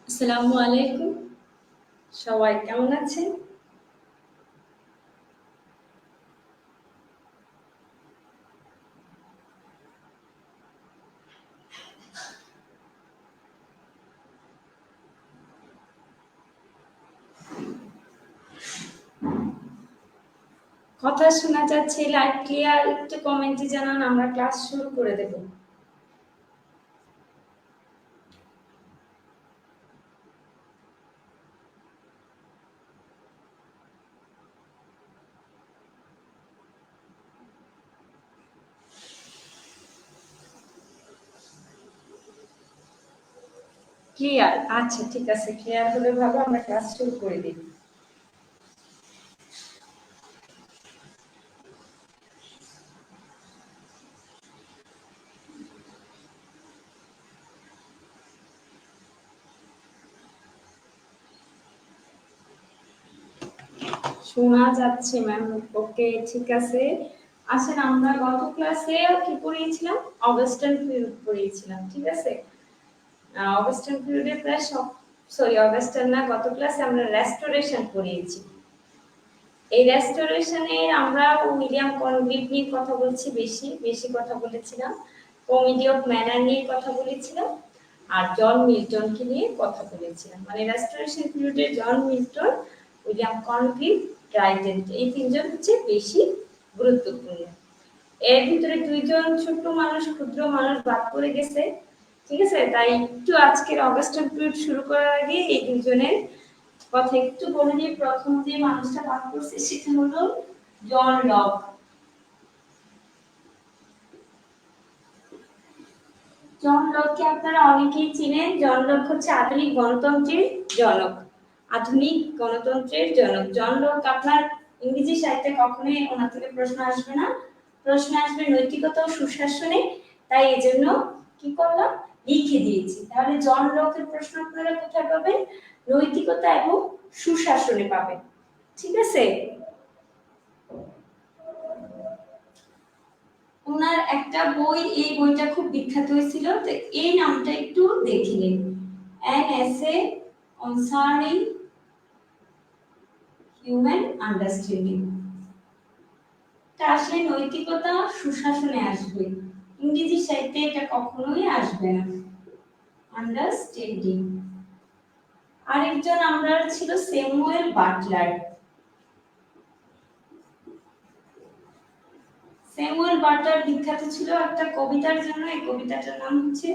আসসালামু আলাইকুম। সবাই কেমন আছেন? কথা শোনা যাচ্ছে, লাইট ক্লিয়ার, একটু কমেন্টে জানান, আমরা ক্লাস শুরু করে দেব। ক্লিয়ার? আচ্ছা, ঠিক আছে, ক্লিয়ার হলে ভালো, আমরা ক্লাস শুরু করে দিই। শোনা যাচ্ছে ম্যাম, ওকে, ঠিক আছে। আসেন, আমরা গত ক্লাসে কি পড়িয়েছিলাম? অগস্টাইন পিরিয়ড পড়িয়েছিলাম, ঠিক আছে। অগস্টাইন পিরিয়ডে প্রায় সব, সরি অগস্টাইন না, গত ক্লাসে আমরা রেস্টোরেশন পড়িয়েছি। এই রেস্টোরেশনে আমরা উইলিয়াম কনগ্লিভ নিয়ে কথা বলছি, বেশি বেশি কথা বলেছিলাম। কমেডি অফ ম্যানার নিয়ে কথা বলেছিলাম। আর জন মিল্টনকে নিয়ে কথা বলেছিলাম। মানে রেস্টোরেশন পিরিয়ডে জন মিল্টন, উইলিয়াম কনগ্লিভ, ড্রাইডেন, এই তিনজন হচ্ছে বেশি গুরুত্বপূর্ণ। এর ভিতরে দুইজন ছোট্ট মানুষ, ক্ষুদ্র মানুষ বাদ পড়ে গেছে, ঠিক আছে। তাই একটু আজকের অগাস্টাইন পিরিয়ড শুরু করার আগে এই দুজনের কথা একটু বলে নিয়ে, প্রথম যে মানুষটা বাদ করছে সেটা হলো জন লক। জন লককে আপনারা অনেকেই চিনেন। জন লক হচ্ছে আধুনিক গণতন্ত্রের জনক। আধুনিক গণতন্ত্রের জনক জন লক। আপনার ইংরেজি সাহিত্যে কখনোই ওনার থেকে প্রশ্ন আসবে না, প্রশ্ন আসবে নৈতিকতা ও সুশাসনে। তাই এজন্য কি করলাম, লিখে দিয়েছি। তাহলে জন লকের প্রশ্ন আপনারা কোথায় পাবেন? নৈতিকতা এবং সুশাসনে পাবেন, ঠিক আছে। ওনার একটা বই, এই বইটা খুব বিখ্যাত হয়েছিল, তো এই নামটা একটু দেখে নিন, an essay concerning human understanding. এটা আসলে নৈতিকতা সুশাসনে আসবে, ইংরেজি সাহিত্যে এটা কখনোই আসবে না। আন্ডারস্ট্যান্ডিং। আরেকজন আমরা ছিল স্যামুয়েল বাটলার। স্যামুয়েল বাটলার বিখ্যাত ছিল একটা কবিতার জন্য, এই কবিতাটার নাম হচ্ছে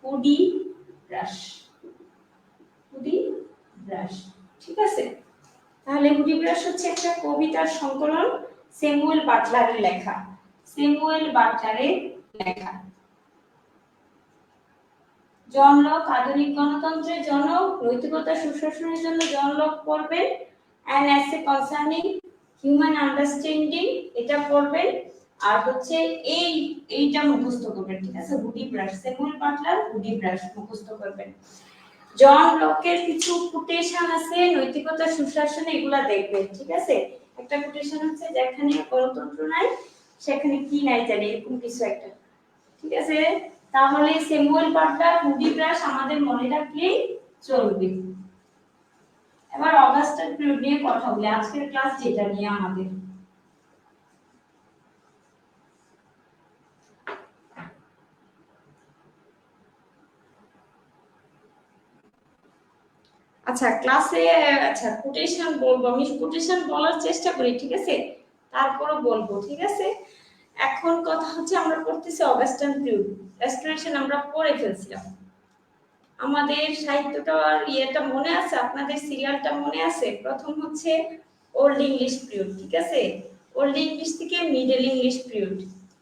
হুডি ব্রাশ। হুডি ব্রাশ, ঠিক আছে। তাহলে হুডি ব্রাশ হচ্ছে একটা কবিতার সংকলন, স্যামুয়েল বাটলারের লেখা। স্যামুয়েল বাটলারের লেখা। জন লক আধুনিক গণতন্ত্রের জনক, নৈতিকতা সুশাসনের জন্য জন লক পড়বেন। An essay concerning human understanding, এটা পড়বেন। আর হচ্ছে এইটা মুখস্থ করবেন, ঠিক আছে। Hudibras, Samuel Butler, Hudibras মুখস্থ করবেন। জন লকের কিছু কোটেশন আছে নৈতিকতা সুশাসনে, এগুলা দেখবেন, ঠিক আছে। একটা কোটেশন হচ্ছে, যেখানে গণতন্ত্র নাই সেখানে কি নাই জানি, এরকম কিছু একটা, ঠিক আছে। তাহলে স্যামুয়েল বাটলার, হুডি ব্রাশ আমাদের মনে রাখলেই চলবে। এবার অগাস্টাইন পিরিয়ড নিয়ে কথা বলি, আজকের ক্লাস যেটা নিয়ে আমাদের। আচ্ছা ক্লাসে, আচ্ছা কোটেশন বলবো, আমি কোটেশন বলার চেষ্টা করি, ঠিক আছে, তারপরে বলবো, ঠিক আছে। এখন কথা হচ্ছে, আমরা পড়তেছি অগাস্টাইন পিরিয়ড। রেস্টোরেশন আমরা পড়ে ফেলছিলাম। আমাদের সাহিত্যটা আর ইয়েটা মনে আছে? আপনাদের সিরিয়ালটা মনে আছে? প্রথম হচ্ছে ওল্ড ইংলিশ পিরিয়ড, ঠিক আছে। ওল্ড ইংলিশ থেকে middle English period,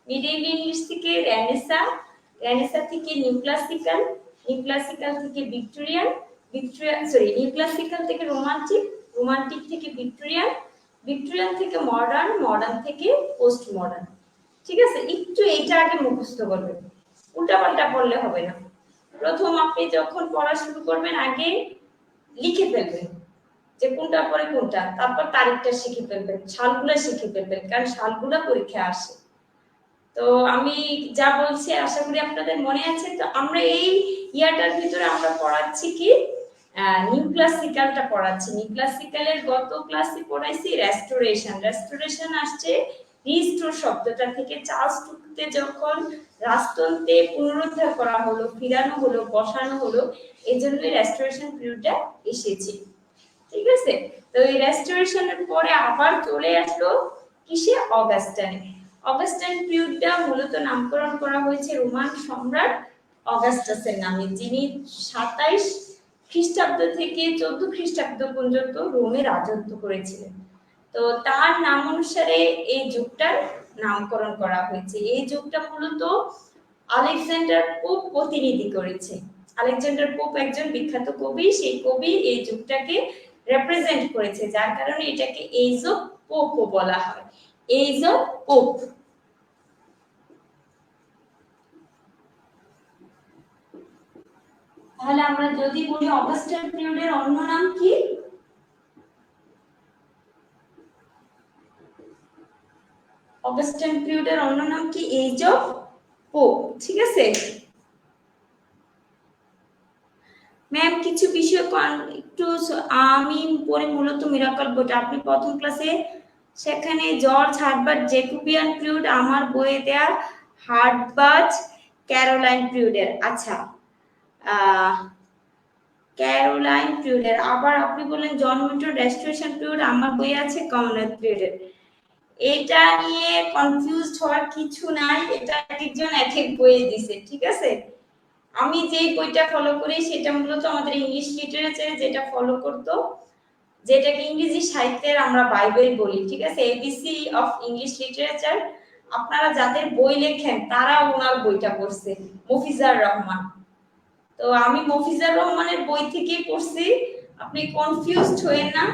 middle English থেকে রেনেসা, রেনেসা থেকে নিউ ক্লাসিক্যাল, নিউ ক্লাসিক্যাল থেকে Victorian, Victorian sorry new classical থেকে রোমান্টিক, রোমান্টিক থেকে ভিক্টোরিয়ান, ভিক্টোরিয়ান থেকে মডার্ন, মডার্ন থেকে পোস্ট মডার্ন, ঠিক আছে। একটু এইটা আগে মুখস্থ করবেন, উল্টাপাল্টা পড়লে হবে না। প্রথম আপনি যখন পড়া শুরু করবেন, আগে লিখে ফেলবেন যে কোনটা পরে কোনটা, তারপর তারিখটা শিখে ফেলবেন, সালগুলো শিখে ফেলবেন, কারণ সালগুলো পরীক্ষায় আসে। তো আমি যা বলছি আশা করি আপনাদের মনে আছে। তো আমরা এই ইয়ারটার ভিতরে আমরা পড়াচ্ছি কি, নিউ ক্লাসিক্যালটা পড়াচ্ছি। নিউ ক্লাসিক্যালের গত ক্লাসে পড়াইছি রেস্টোরেশন। রেস্টোরেশন আসছে রিস্টোর শব্দটা থেকে, চার্লস টুকতে যখন রাজতন্ত্রে পুনরুদ্ধার করা হলো, ফিরানো হলো, বসানো হলো, এই জন্যই রেস্টোরেশন পিরিয়ডটা এসেছে। ঠিক আছে, তো এই রেস্টোরেশনের পরে আবার চলে আসলো কিসে? অগাস্টানে। অগাস্টান পিরিয়ডটা মূলত নামকরণ করা হয়েছে রোমান সম্রাট অগাস্টাসের নামে, যিনি 27 খ্রিস্টাব্দ থেকে 14 খ্রিস্টাব্দ পর্যন্ত রোমে রাজত্ব করেছিলেন। তো তার নাম অনুসারে এই যুগটার নামকরণ করা হয়েছে। এই যুগটা মূলত আলেকজান্ডার পোপ প্রতিনিধি করেছে। আলেকজান্ডার পোপ একজন বিখ্যাত কবি, সেই কবি এই যুগটাকে রিপ্রেজেন্ট করেছে, যার কারণে এটাকে এজ অফ পোপ বলা হয়। Age of Pope. তাহলে আমরা যদি বলি অগাস্টান পিরিয়ডের অন্য নাম কি? অগাস্টান পিরিয়ডের অন্য নাম কি? Age of Pope. ঠিক আছে ম্যাম, কিছু বিষয় একটু আমি পরে মূলত মিরাকল বইটা আপনি প্রথম ক্লাসে সেখানে জর্জ হার্বার্ট জেকুবিয়ান পিরিয়ড আমার বইয়ে দেয়া হার্বার্ট ক্যারোলাইন পিরিয়ডের। আচ্ছা, ক্যারোলাইন পিরিয়ডের। আবার আপনি বললেন জন মিল্টন রেস্টোরেশন পিরিয়ড আমার বইয়ে আছে কমনওয়েলথ পিরিয়ডের। এটা নিয়ে কনফিউজড হওয়ার কিছু নাই, এটা একজন এক এক বইয়ে দিছে। ঠিক আছে, আমি যে বইটা ফলো করি সেটা মূলত আমাদের ইংলিশ লিটারেচারে যেটা ফলো করতো, যেটাকে ইংরেজি সাহিত্যের আমরা বাইবেল বলি। ঠিক আছে, এবিসি অফ ইংলিশ লিটারেচার। আপনারা যাদের বই লেখেন তারা ওনার বইটা পড়ছে, মফিজার রহমান। তো আমি মফিজার রহমানের বই থেকেই পড়ছি, আপনি কনফিউজড হয়েন না,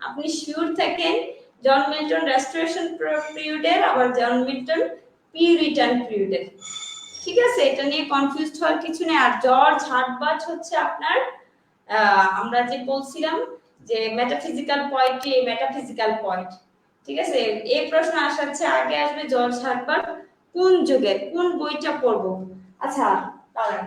আপনি শিওর থাকেন জন মিল্টন রেস্টোরেশন পিরিয়ডের, আবার জন মিল্টন পিউরিটান পিরিয়ডের। ঠিক আছে, এটা নিয়ে কনফিউজড হওয়ার কিছু নেই। আর জর্জ হার্বার্ট হচ্ছে আপনার আমরা যে বলছিলাম যে মেটাফিজিক্যাল পোয়েট্রি, মেটাফিজিক্যাল পোয়েট। ঠিক আছে, এই প্রশ্ন আসাচ্ছে আগে আসবে জর্জ হার্বার্ট কোন যুগের, কোন বইটা পড়বো। আচ্ছা দাঁড়ান,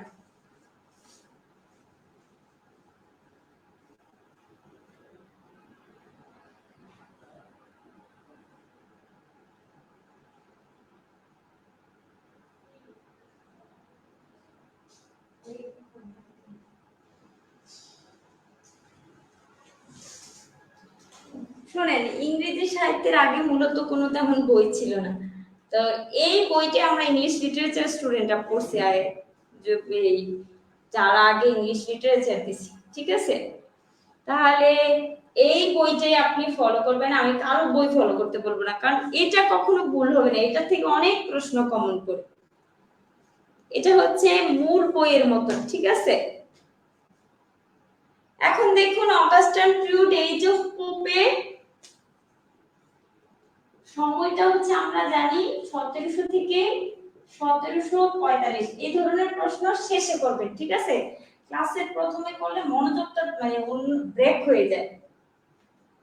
শোনেন, ইংরেজি সাহিত্যের আগে মূলত কোনো তেমন বই ছিল না। তো এই বইটা আমরা ইংলিশ লিটারেচার স্টুডেন্টরা পড়ছি, যারা আগে ইংলিশ লিটারেচার দিছি। ঠিক আছে, তাহলে এই বইটাই আপনি ফলো করবেন, আমি কারো বই ফলো করতে বলবো না, কারণ এটা কখনো ভুল হবে না, এটা থেকে অনেক প্রশ্ন কমন করে। এটা হচ্ছে মূল বইয়ের মতো। ঠিক আছে, এখন দেখুন অগাস্টান পিরিয়ড এজ অফ পোপে সময়টা হচ্ছে আমরা জানি 1700 থেকে 1745। এই ধরনের প্রশ্ন শেষে করবেন। ঠিক আছে, ক্লাসের প্রথমে করলে মনোযোগটা মানে ব্রেক হয়ে যায়।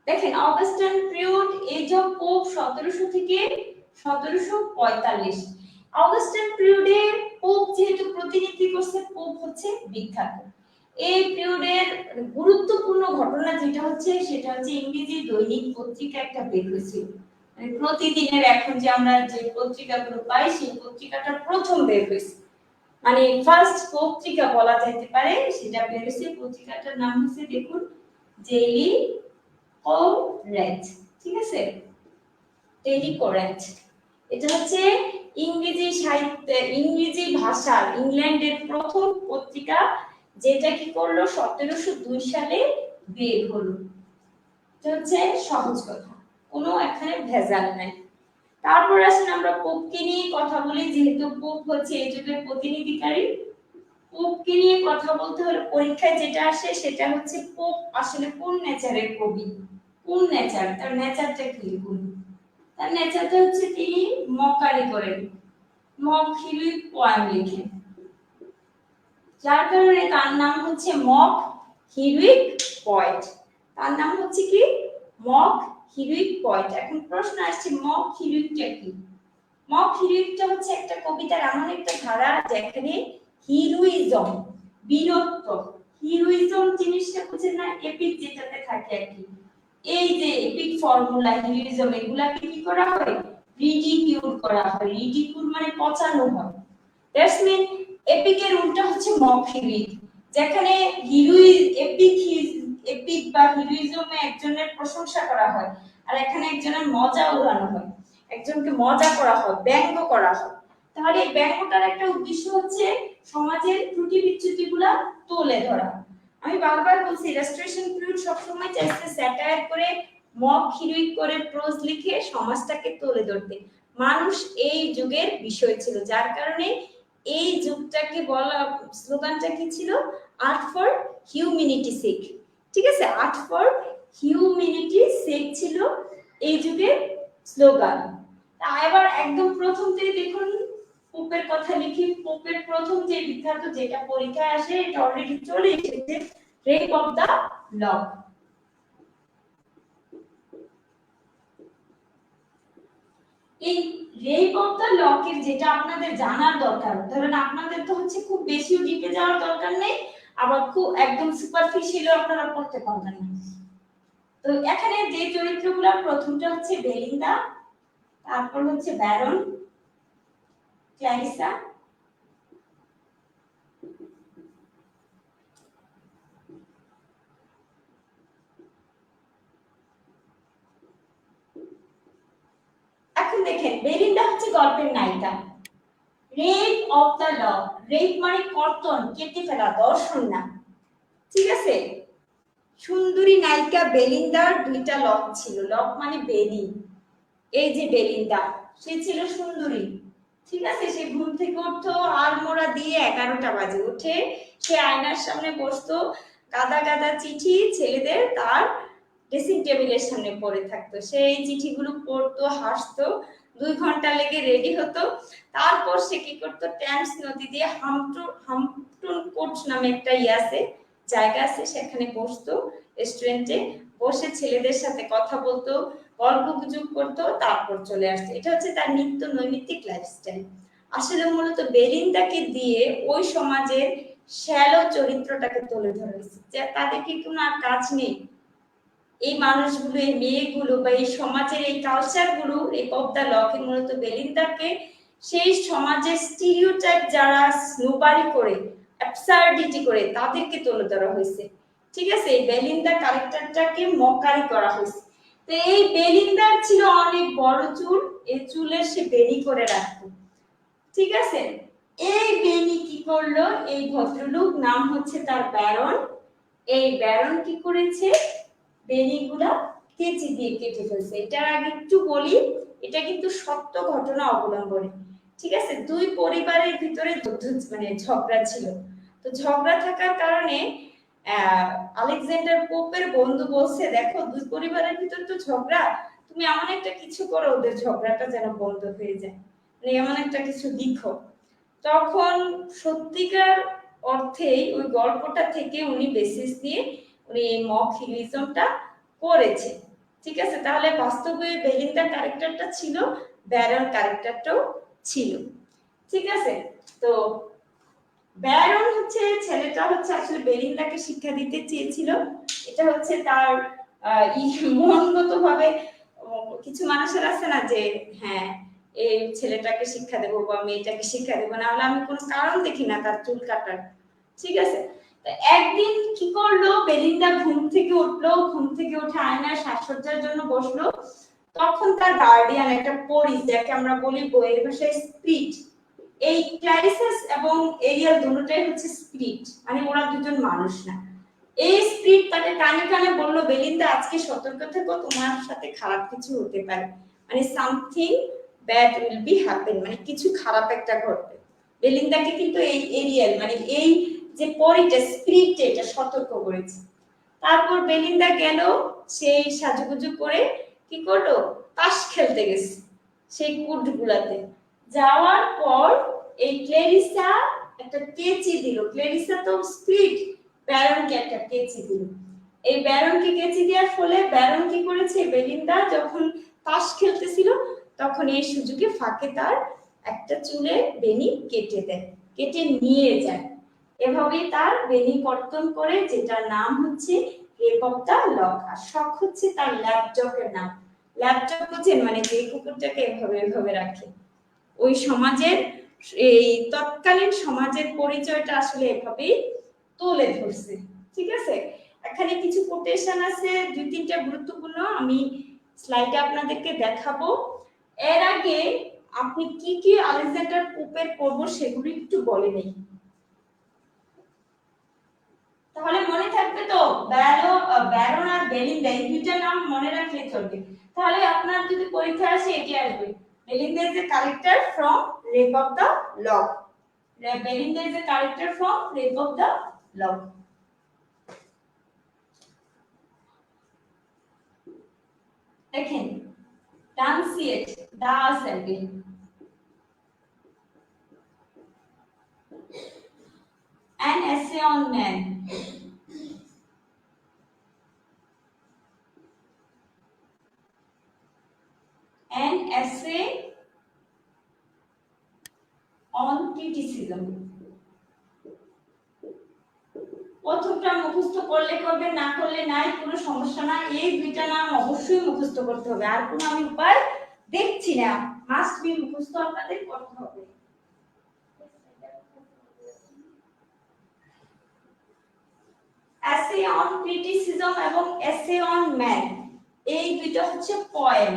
দেখেন Augustan period age of Pope 1700 থেকে 1745। অগাস্টান পিরিয়ডে পোপ যেহেতু প্রতিনিধি করছে, পোপ হচ্ছে বিখ্যাত। এই পিরিয়ডের গুরুত্বপূর্ণ ঘটনা যেটা হচ্ছে সেটা হচ্ছে ইংরেজি দৈনিক পত্রিকা একটা বের হয়েছিল, মানে প্রতিদিনের এখন যে আমরা যে পত্রিকাগুলো পাই সেই পত্রিকাটা প্রথম বের হয়েছে, মানে ফার্স্ট পত্রিকা বলা যেতে পারে, সেটা বের হয়েছে। পত্রিকাটার নাম হচ্ছে দেখুন ডেইলি কোরেন্ট। ঠিক আছে, ডেইলি কোরেন্ট। এটা হচ্ছে ইংরেজি সাহিত্য, ইংরেজি ভাষার ইংল্যান্ডের প্রথম পত্রিকা, যেটা কি করলো 1702 সালে বের হলো। এটা হচ্ছে সহজ কথা, কোনো এখানে ভেজাল নাই। তারপর আসেন আমরা পোপকে নিয়ে কথা বলি, যেহেতু পোপ হচ্ছে এই যুগের প্রতিনিধিকারী। পোপকে নিয়ে কথা বলতে হলে পরীক্ষায় যেটা আসে সেটা হচ্ছে পোপ আসলে কোন নেচারের কবি, কোন নেচার, তার নেচারটা কি লিখুন। তার নেচারটা হচ্ছে তিনি মক্কারি করেন, মক হিরোইক পোয়েম লিখেন, যার কারণে তার নাম হচ্ছে মক হিরোইক পয়েট। তার নাম হচ্ছে কি? Mock heroic poet. এখন প্রশ্ন আসছে মক হিরোইকটা কি? মক হিরোইকটা হচ্ছে একটা কবিতার এমন একটা ধারা যেখানে হিরোইজম, বীরত্ব, হিরোইজম জিনিসটা বুঝেন না, এপিক যেটাতে থাকে আর কি। এই যে এপিক ফর্মুলা হিরোইজম, এগুলাকে কি করা হয়, রিডিকিউল করা হয়। রিডিকিউল মানে পচানো হয়। দ্যাটস মিন এপিকের উল্টা হচ্ছে মক হিরোইক, যেখানে এপিক বা হিরোইজমে একজনের প্রশংসা করা হয়, আর এখানে একজনের মজা উড়ানো হয়, একজনকে মজা করা হয়, ব্যঙ্গ করা হয়। তাহলে এই ব্যঙ্গটার একটা উদ্দেশ্য হচ্ছে সমাজের ত্রুটি বিচ্যুতিগুলা তুলে ধরা। আমি বারবার বলছি ইলাস্ট্রেশন পিরিয়ড সবসময় চাইছে স্যাটায়ার করে, মক হিরোইক করে প্রোজ লিখে সমাজটাকে তুলে ধরতে। মানুষ এই যুগের বিষয় ছিল, যার কারণে এই যুগটাকে বলা স্লোগানটা কি ছিল, আর্ট ফর হিউম্যানিটি সেক। ঠিক আছে, আর্ট ফর হিউম্যানিটি সেক ছিল এই যুগের স্লোগান। এবার একদম প্রথম থেকে দেখুন পোপের কথা লিখি। পোপের প্রথম যে বিখ্যাত যেটা পরীক্ষায় আসে, এটা অলরেডি চলে এসেছে, রেপ অফ দা লক। এই রেপ অফ দা লকের যেটা আপনাদের জানার দরকার, ধরেন আপনাদের তো হচ্ছে খুব বেশি ডিপে যাওয়ার দরকার নেই, আবার খুব একদম সুপারফিশিয়ালও আপনারা পড়তে পারবেন না। তো এখানে যে চরিত্রগুলো, প্রথমটা হচ্ছে বেলিন্দা, তারপর হচ্ছে ব্যারন, ক্ল্যারিসা, এখন দেখেন বেলিন্দা হচ্ছে গল্পের নায়িকা। Rape of the lock, rape মানে কর্তন, কেটে ফেলা, দর্শন না। ঠিক আছে, সুন্দরী নায়িকা বেলিন্দার দুইটা লক ছিল, লক মানে বেলি। এই যে বেলিন্দা, সে ছিল সুন্দরী। ঠিক আছে, সে ঘুম থেকে উঠতো আর মোড়া দিয়ে 11টা বাজে, উঠে সে আয়নার সামনে বসতো, গাদা গাদা চিঠি ছেলেদের তার ড্রেসিং টেবিলের সামনে পড়ে থাকতো। সেই চিঠিগুলো পড়তো, হাসতো, 2 ঘন্টা লেগে রেডি হতো। তারপর সে কি করতো, ট্যামস নদী দিয়ে হাম্পটন কোট নামে একটা জায়গা আছে, সেখানে বসতো, রেস্টুরেন্টে বসে ছেলেদের সাথে কথা বলতো, গল্প গুজব করতো, তারপর চলে আসতো। এটা হচ্ছে তার নিত্য নৈমিত্তিক লাইফস্টাইল। আসলে মূলত বেলিন্দাকে দিয়ে ওই সমাজের শ্যালো চরিত্রটাকে তুলে ধরা হয়েছে, যে তাদের কি কোনো আর কাজ নেই। এই মানুষগুলো, এই মেয়েগুলো বা এই সমাজের এই কালচারগুলো, এই অফ দা লকে মূলত বেলিন্দাকে সেই সমাজের স্টিরিওটাইপ যারা স্নোবারি করে, অ্যাবসার্ডিটি করে, তাদেরকে তুলে ধরা হয়েছে। ঠিক আছে, এই বেলিন্দা ক্যারেক্টারটাকে মকারি করা হয়েছে। তো এই বেলিন্দার ছিল অনেক বড় চুল, এই চুলের সে বেনি করে রাখতো। ঠিক আছে, এই বেনি কি করলো, এই ভদ্রলোক নাম হচ্ছে তার ব্যারন। এই ব্যারন কি করেছে, বেনিগুলা কেচি দিয়ে কেটে ফেলছে। এটা আগে একটু বলি, এটা কিন্তু সত্য ঘটনা অবলম্বনে। ঠিক আছে, দুই পরিবারের ভিতরে মানে ঝগড়া ছিল। তো ঝগড়া থাকার কারণে আলেকজান্ডার পোপের বন্ধু বলছে, দেখো দুই পরিবারের ভিতর তো ঝগড়া, তুমি এমন একটা কিছু করো ওদের ঝগড়াটা যেন বন্ধ হয়ে যায়, মানে এমন একটা কিছু লিখো। তখন সত্যিকার অর্থেই ওই গল্পটা থেকে উনি বেসিস দিয়ে উনি এই মক হিরোইজমটা করেছে। ঠিক আছে, তাহলে বাস্তবে বেলিন্দার ক্যারেক্টারটা ছিল, ব্যারন ক্যারেক্টারটাও ছিল। ঠিক আছে, তো ব্যারন হচ্ছে ছেলেটা হচ্ছে আসলে বেলিন্দাকে শিক্ষা দিতে চেয়েছিল। এটা হচ্ছে তার মনগত ভাবে, কিছু মানুষের আছে না যে হ্যাঁ এই ছেলেটাকে শিক্ষা দেবো বা মেয়েটাকে শিক্ষা দেবো, না হলে আমি কোনো কারণ দেখি না তার চুল কাটার। ঠিক আছে, একদিন কি করলো, বেলিন্দা ঘুম থেকে উঠলো, ঘুম থেকে উঠে আয়নায় সাজসজ্জার জন্য বসলো। তখন তার গার্ডিয়ান, একটা পরি যাকে আমরা বলি বইয়ের ভাষায় স্পিরিট, এই ক্ল্যারিসাস এবং এরিয়াল দুটোটাই হচ্ছে স্পিরিট, মানে ওরা দুজন মানুষ না। এই স্পিরিট তাকে কানে কানে বললো, বেলিন্দা আজকে সতর্ক থেকো, তোমার সাথে খারাপ কিছু হতে পারে, মানে something bad will be happen, মানে কিছু খারাপ একটা ঘটবে। বেলিন্দাকে কিন্তু এই এরিয়াল মানে এই যে পরিটা স্পিরিট এটা সতর্ক করেছে। তারপর বেলিন্দা গেল, সেই সাজুগুজু করে কি করলো, তাস খেলতে গেছে সেই কুটগুলাতে। যাওয়ার পর এই ক্লেরিসা একটা কেচি দিল, ক্লেরিসা তো স্পিরিট, ব্যারনকে একটা কেচি দিল। এই ব্যারনকে কেচি দেওয়ার ফলে ব্যারন কি করেছে, বেলিন্দা যখন তাস খেলতেছিল তখন এই সুযোগে ফাঁকে তার একটা চুলে বেনি কেটে দেয়, কেটে নিয়ে যায়। এভাবেই তার বেনি কর্তন করে, যেটার নাম হচ্ছে রেপ অফ দা লক। আর শখ হচ্ছে তার ল্যাপটপের নাম। ল্যাপটপ বুঝেন, মানে যে কুকুরটাকে এভাবে এভাবে রাখে। ওই সমাজের, এই তৎকালীন সমাজের পরিচয়টা আসলে এভাবেই তুলে ধরছে। ঠিক আছে, এখানে কিছু কোটেশন আছে, দুই তিনটা গুরুত্বপূর্ণ, আমি স্লাইডে আপনাদেরকে দেখাবো। এর আগে আপনি কি কি আলেকজান্ডার পোপের পড়বো সেগুলো একটু বলে নেই, তাহলে মনে থাকবে তো। ব্যারন আর বেলিন্দা এই দুইটা নাম মনে রাখলে চলবে। তাহলে আপনার যদি পরীক্ষা আসে এটি আসবে, Belinda is a character from Rape of the Lock. Belinda is a character from Rape of the Lock. দেখেন, Dunciad the assembly, an essay on man, an essay on criticism। প্রথমটা মুখস্থ করলে করবে, না করলে নাই, কোনো সমস্যা না। এই দুইটা নাম অবশ্যই মুখস্থ করতে হবে, আর কোনো আমি উপায় দেখছি না, মাস্ট বি মুখস্থ আপনাদের করতে হবে। essay on criticism এবং essay on man, এই দুইটা হচ্ছে পয়েম।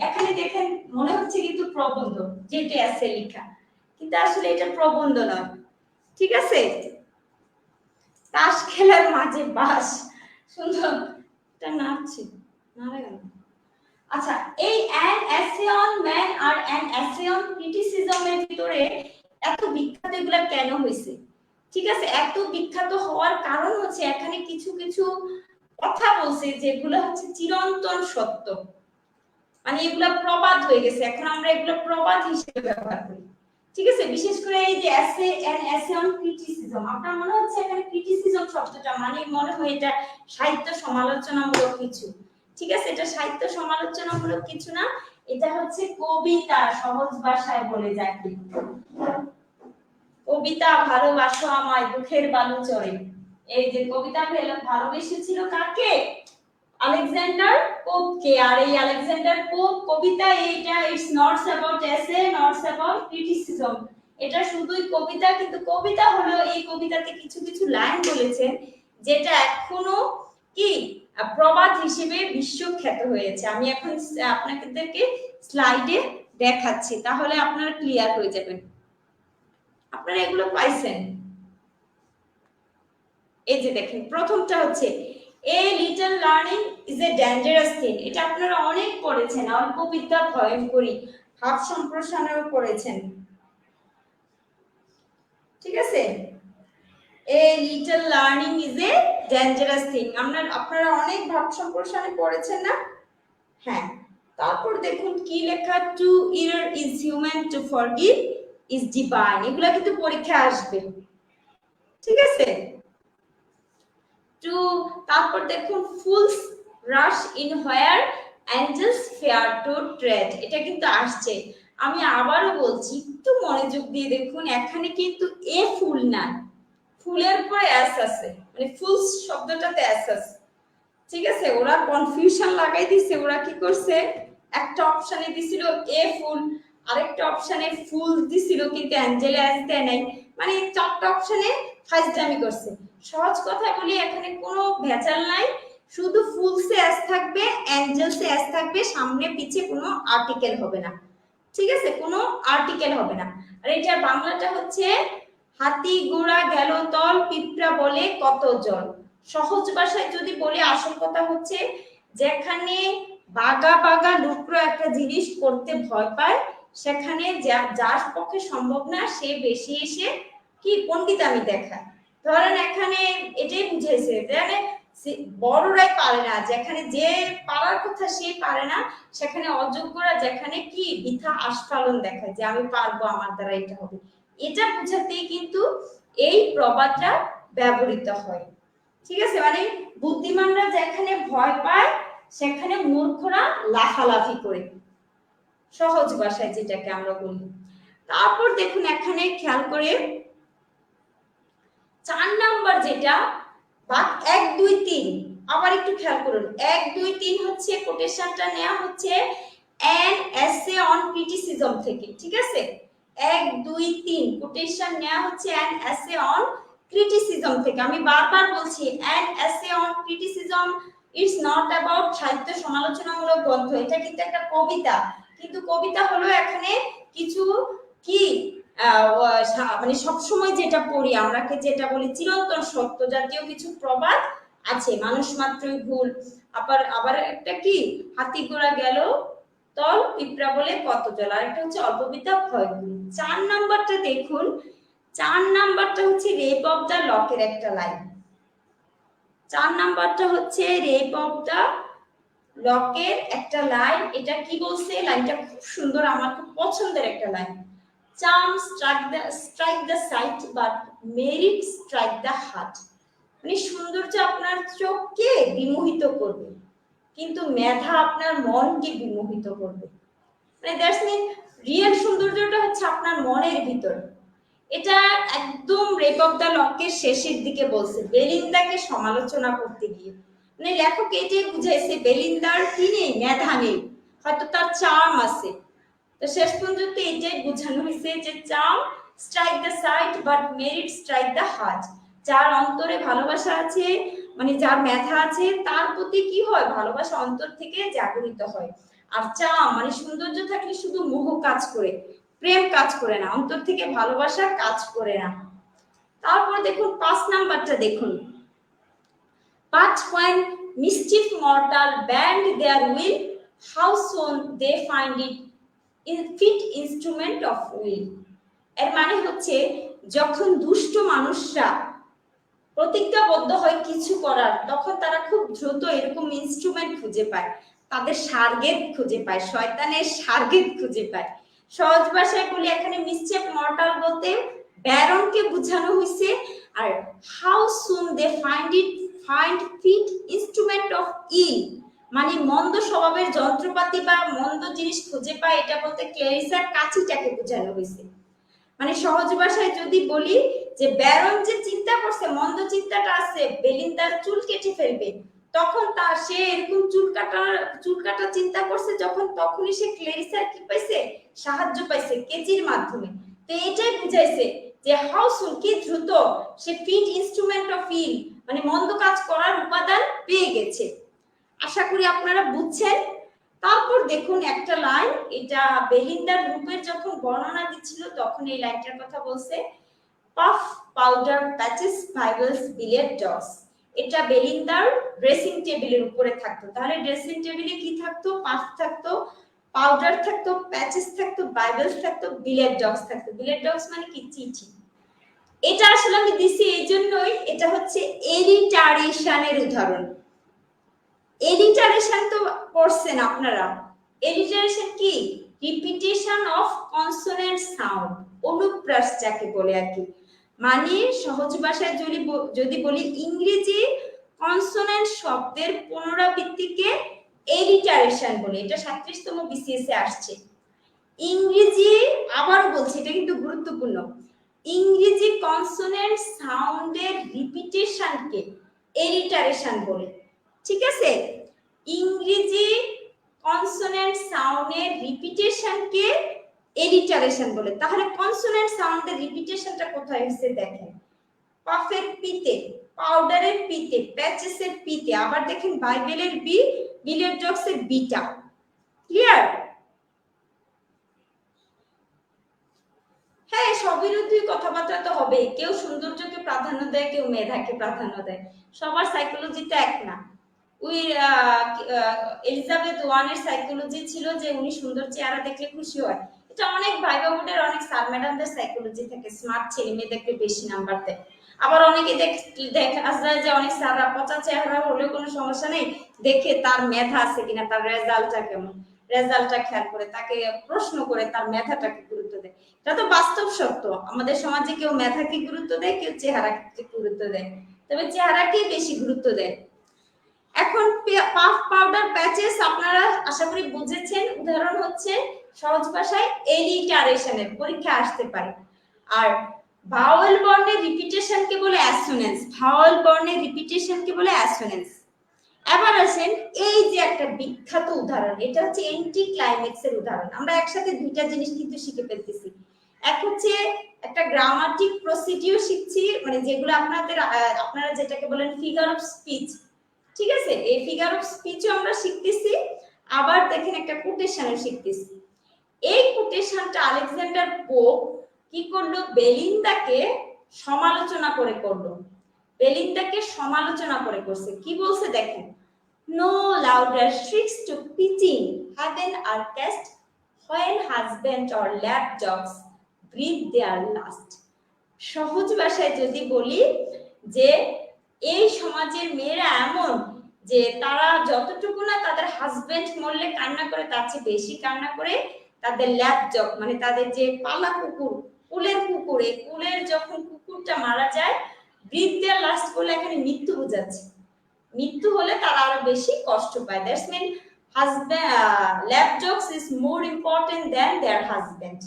এখানে দেখেন মনে হচ্ছে কিন্তু প্রবন্ধ, যেটা এসে লেখা, কিন্তু আসলে এটা প্রবন্ধ নয়। ঠিক আছে, তাস খেলার মাঝে বাস, সুন্দর এটা নাচছে, নারে গেল। আচ্ছা, এই an essay on man R an essay on criticism এর ভিতরে এত বিখ্যাত এগুলা কেন হয়েছে? ঠিক আছে, এত বিখ্যাত হওয়ার কারণ হচ্ছে এখানে কিছু কিছু কথা বলছে যেগুলো হচ্ছে চিরন্তন সত্য, মানে এগুলা প্রবাদ হয়ে গেছে, এখন আমরা এগুলো প্রবাদ হিসেবে ব্যবহার করি। ঠিক আছে, বিশেষ করে এই যে এসে এন্ড এসে অন ক্রিটিসিজম, আপনার মনে হচ্ছে এখানে ক্রিটিসিজম শব্দটা মানে মনে হয় এটা সাহিত্য সমালোচনামূলক কিছু। ঠিক আছে, এটা সাহিত্য সমালোচনামূলক কিছু না, এটা হচ্ছে কবিতা, সহজ ভাষায় বলে যাকে। কবিতা ভালোবাসো আমায় দুঃখের বালু চড়ে, এই যে কবিতা ভালোবেসেছিল কাকে? আলেকজান্ডার পোপকে। আর এই আলেকজান্ডার পোপ কবিতা, এইটা ইটস নট অ্যাবাউট এসে, নট অ্যাবাউট ক্রিটিসিজম, এটা শুধুই কবিতা। কিন্তু কবিতা হলো, এই কবিতাতে কিছু কিছু লাইন বলেছেন যেটা এখনো কি প্রবাদ হিসেবে বিশ্বখ্যাত হয়েছে। আমি এখন আপনাদেরকে স্লাইডে দেখাচ্ছি, তাহলে আপনারা ক্লিয়ার হয়ে যাবেন। আপনারা এগুলো পাইছেন? এই যে দেখেন, প্রথমটা হচ্ছে A little learning is a dangerous thing, এটা আপনারা অনেক পড়েছেন, অল্প বিদ্যা ভয়ঙ্করী, ভাব সম্প্রসারণও পড়েছেন। ঠিক আছে, A little learning is a dangerous thing, আপনারা অনেক ভাব সম্প্রসারণে পড়েছেন না? হ্যাঁ, তারপর দেখুন কি লেখা, to err is human, to forgive is divine, এগুলা কিন্তু পরীক্ষা আসবে। ঠিক আছে, to তারপর দেখুন fools rush in where angels fear to tread, এটা কিন্তু আসছে। আমি আবারও বলছি, একটু মনোযোগ দিয়ে দেখুন, এখানে কিন্তু এ ফুল না, ফুলের পরে এস আছে, মানে ফুলস শব্দটাতে এস আছে। ঠিক আছে, ওরা কনফিউশন লাগাই দিছে, ওরা কি করছে, একটা অপশনে দিছিল এ ফুল, আরেকটা অপশনে ফুল দিছিল কিন্তু অ্যাঞ্জেলে এস দেয় নাই, মানে চারটা অপশনে ফাইজলামি করছে। সহজ কথা বলি, এখানে কোনো ভেজাল নাই, শুধু ফুলসে এস থাকবে, অ্যাঞ্জেলসে এস থাকবে, সামনে পিছে কোনো আর্টিকেল হবে না। ঠিক আছে, কোনো আর্টিকেল হবে না। আর এটার বাংলাটা হচ্ছে হাতি ঘোড়া গেল তল, পিঁপড়া বলে কত জল। সহজ ভাষায় যদি বলি, আসল কথা হচ্ছে যেখানে বাগা বাগা লুকরো একটা জিনিস করতে ভয় পায়, সেখানে যার পক্ষে সম্ভব না সে বেশি এসে কি পণ্ডিতামি দেখায়। ধরেন এখানে এটাই বুঝাইছে, মানে বড়রাই পারে না, যেখানে যে পারার কথা সে পারে না, সেখানে অযোগ্যরা যেখানে কি বৃথা আস্ফালন দেখায় যে আমি পারবো, আমার দ্বারা এটা হবে, এটা বুঝাতেই কিন্তু এই প্রবাদটা ব্যবহৃত হয়। ঠিক আছে, মানে বুদ্ধিমানরা যেখানে ভয় পায় সেখানে মূর্খরা লাফালাফি করে, সহজ ভাষায় যেটাকে আমরা বলি। তারপর দেখুন এখানে খেয়াল করে 4 নাম্বার যেটা ভাগ 1 2 3, আবার একটু খেয়াল করুন, 1 2 3 হচ্ছে কোটেশনটা নেওয়া হচ্ছে an essay on criticism থেকে, ঠিক আছে? 1 2 3 কোটেশন নেওয়া হচ্ছে an essay on criticism থেকে। আমি বারবার বলছি an essay on criticism it's not about সাহিত্য সমালোচনামূলক গ্রন্থ, এটা কিন্তু একটা কবিতা, কিন্তু কবিতা হলো এখানে কিছু কি মানে সবসময় যেটা পড়ি আমরা, যেটা বলি চিরন্তন সত্য জাতীয় কিছু প্রবাদ আছে, মানুষ মাত্রই ভুল, আবার আবার একটা কি হাতি ঘোড়া গেল তল পিঁপড়া বলে কত জল, আর একটা হচ্ছে অল্পবিদ্যা ক্ষয়গুণ। 4 নাম্বারটা দেখুন, 4 নাম্বারটা হচ্ছে রেপ অফ দ্য লকের একটা লাইন। 4 নাম্বারটা হচ্ছে রেপ অফ দ্য লকের একটা লাইন। এটা কি বলছে, লাইনটা খুব সুন্দর, আমার খুব পছন্দের একটা line. Charm strike the sight but merit strike the heart, মানে সৌন্দর্য আপনার চোখকে বিমোহিত করবে কিন্তু মেধা আপনার মনকে বিমোহিত করবে, মানে দ্যাটস মিন রিয়েল সৌন্দর্যটা হচ্ছে আপনার মনের ভিতর। এটা একদম রেপ অফ দ্য লকের শেষের দিকে বলছে বেলিন্দাকে সমালোচনা করতে গিয়ে, মানে লেখক এটাই বুঝাইছে বেলিন্দার কি নেই, মেধা নেই, হয়তো তার চার্ম আছে। তো শেষ পর্যন্ত এটাই বোঝানো হয়েছে যে charm strike the sight but merit strike the heart, যার অন্তরে ভালোবাসা আছে, মানে যার মেধা আছে তার প্রতি কি হয়, ভালোবাসা অন্তর থেকে জাগরিত হয়। আর চার্ম মানে সৌন্দর্য থাকলে শুধু মোহ কাজ করে, প্রেম কাজ করে না, অন্তর থেকে ভালোবাসা কাজ করে না। তারপর দেখুন 5 নাম্বারটা দেখুন, but when mischief mortal bend their will, how soon they find it fit instrument of will। এর মানে হচ্ছে যখন দুষ্ট মানুষরা প্রতিজ্ঞাবদ্ধ হয় কিছু করার, তখন তারা খুব দ্রুত এরকম ইনস্ট্রুমেন্ট খুঁজে পায়, তাদের সার্গেট খুঁজে পায়, শয়তানের সার্গেট খুঁজে পায়। সহজ ভাষায় বলি এখানে মিসচিফ মর্টাল বলতে ব্যারনকে বোঝানো হয়েছে, আর how soon they find fit instrument of ill মানে মন্দ স্বভাবের যন্ত্রপাতি বা মন্দ জিনিস খুঁজে পায়, এটা বলতে ক্লেরিসার কাছিটাকে বোঝানো হয়েছে। মানে সহজ ভাষায় যদি বলি যে ব্যারন যে চিন্তা করছে, মন্দ চিন্তাটা আছে বেলিন্দার চুল কেটে ফেলবে, তখন তার সে এরকম চুল কাটা চিন্তা করছে যখন, তখনই সে ক্লেরিসার কি পাইছে, সাহায্য পাইছে কেজির মাধ্যমে। তো এটাই বুঝাইছে যে হাউ সুন কি দ্রুত সে ফিট ইনস্ট্রুমেন্ট অফ ইল মানে মন্দ কাজ করার উপাদান পেয়ে গেছে। আশা করি আপনারা বুঝছেন। তারপর দেখুন একটা লাইন, এটা বেলিন্দার রূপের যখন বর্ণনা দিচ্ছিল তখন এই লাইনটার কথা বলছে, puff powder patches bibles billet doux. এটা বেলিন্দার ড্রেসিং টেবিলের উপরে থাকতো, তাহলে ড্রেসিং টেবিলে কি থাকতো, পাফ থাকতো, পাউডার থাকতো, প্যাচেস থাকতো, বাইবলস থাকতো, বিলিয়ার্ড ডস থাকতো। বিলিয়ার্ড ডস মানে কি, চিঠি। এটা আসলে আমি দিছি এই জন্যই, এটা হচ্ছে এলিটারেশনের উদাহরণ। এলিটারেশন তো পড়ছেন আপনারা, এলিটারেশন কি, রিপিটেশন অফ কনসোনেন্ট সাউন্ড, অনুপ্রাস যাকে বলে আর কি। মানে সহজ ভাষায় যদি বলি ইংরেজি কনসোনেন্ট শব্দের পুনরাবৃত্তিকে এলিটারেশন বলে, এটা 37তম বিসিএস এ আসছে। ইংরেজি আবারও বলছি, এটা কিন্তু গুরুত্বপূর্ণ, ইংরেজি কনসোনেন্ট সাউন্ডের রিপিটেশনকে এলিটারেশন বলে, ঠিক আছে? ইংরেজি কনসোনেন্ট সাউন্ডের রিপিটেশনকে এলিটারেশন বলে। তাহলে কনসোনেন্ট সাউন্ডের রিপিটেশনটা কোথায় হচ্ছে দেখেন, পাফের পিতে, পাউডারের পিতে, প্যাচেসের পিতে, আবার দেখেন বাইবেলের বি, বিলিয়ার্ড ডগসের বিটা। ক্লিয়ার? হ্যাঁ, সবিরোধী কথাবার্তা তো হবে, কেউ সৌন্দর্যকে প্রাধান্য দেয়, কেউ মেধাকে প্রাধান্য দেয়, সবার সাইকোলজি তো এক না। ওই এলিজাবেথ ওয়ানের সাইকোলজি ছিল যে উনি সুন্দর চেহারা দেখলে খুশি হয়, এটা অনেক ভাইবা বোর্ডের অনেক স্যার ম্যাডামদের সাইকোলজি থাকে, স্মার্ট ছেলে মেয়ে দেখলে বেশি নাম্বার দেয়। আবার অনেকে দেখা যায় যে অনেক স্যাররা পচা চেহারা হলেও কোনো সমস্যা নেই, দেখে তার মেধা আছে কিনা, তার রেজাল্টটা কেমন, রেজাল্টটা খেয়াল করে তাকে প্রশ্ন করে তার মেধাটাকে গুরুত্ব দেয়। এটা তো বাস্তব সত্য, আমাদের সমাজে কেউ মেধাকে গুরুত্ব দেয়, কেউ চেহারাকে গুরুত্ব দেয়, তবে চেহারাকেই বেশি গুরুত্ব দেয়। এখন পাফ পাউডার প্যাচেস আপনারা আশা করি বুঝেছেন, উদাহরণ হচ্ছে সহজ ভাষায় এলিটারেশনের, পরীক্ষা আসতে পারে। আর ভাওয়েল বর্ণের রিপিটেশনকে বলে অ্যাসোনেন্স, ভাওয়েল বর্ণের রিপিটেশনকে বলে অ্যাসোনেন্স। এবার আসেন এই যে একটা বিখ্যাত উদাহরণ, এটা হচ্ছে এন্টি ক্লাইম্যাক্স এর উদাহরণ। আমরা একসাথে দুইটা জিনিস কিন্তু শিখে ফেলতেছি। এক হচ্ছে একটা গ্রামাটিক প্রসিডিউর শিখছি, মানে যেগুলো আপনারা যেটাকে বলেন ফিগার অফ স্পিচ, ঠিক আছে, এই ফিগার অফ স্পিচও আমরা শিখতেছি, আবার দেখেন একটা কোটেশনও শিখতেছি। এই কোটেশনটা আলেকজান্ডার পোপ কি করলো, বেলিন্দাকে সমালোচনা করে করলো, বেলিন্দাকে সমালোচনা করে করছে। কি বলছে দেখেন, no louder shrieks to pitching heaven are cast when husband or lap dogs breathe their last। সহজ ভাষায় যদি বলি যে এই সমাজের মেয়েরা এমন যে তারা যতটুকু না তাদের হাজবেন্ড মরলে কান্না করে, তার চেয়ে বেশি কান্না করে তাদের ল্যাপ ডগ, মানে তাদের যে পালা কুকুর, কুলের কুকুর, এই কুলের যখন কুকুরটা মারা যায়, ব্রিথ দেয়ার লাস্ট বলে এখানে মৃত্যু বোঝাচ্ছে। মৃত্যু হলে তারা আরো বেশি কষ্ট পায়। That's mean lap dogs is more important than their husband.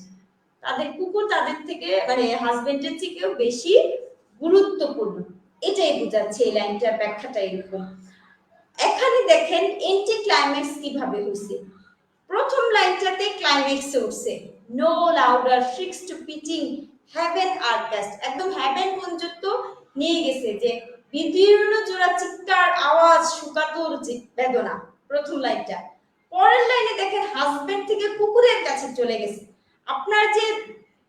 তাদের কুকুর তাদের থেকে, মানে হাজবেন্ডের থেকেও বেশি গুরুত্বপূর্ণ, এটাই বোঝাচ্ছে এই লাইনটার ব্যাখ্যাটা এরকম। এখানে দেখেন এন্টি ক্লাইম্যাক্স কিভাবে হইছে। প্রথম লাইনটাতে ক্লাইম্যাক্স উঠছে, no louder shrieks to pitching heaven are cast, একদম হেভেন পর্যন্ত নিয়ে গেছে, যে বিদীর্ণ জোড়া চিৎকার আওয়াজ, সুকাতুর বেদনা, প্রথম লাইনটা। পরের লাইনে দেখেন হাজবেন্ড থেকে কুকুরের কাছে চলে গেছে। আপনার যে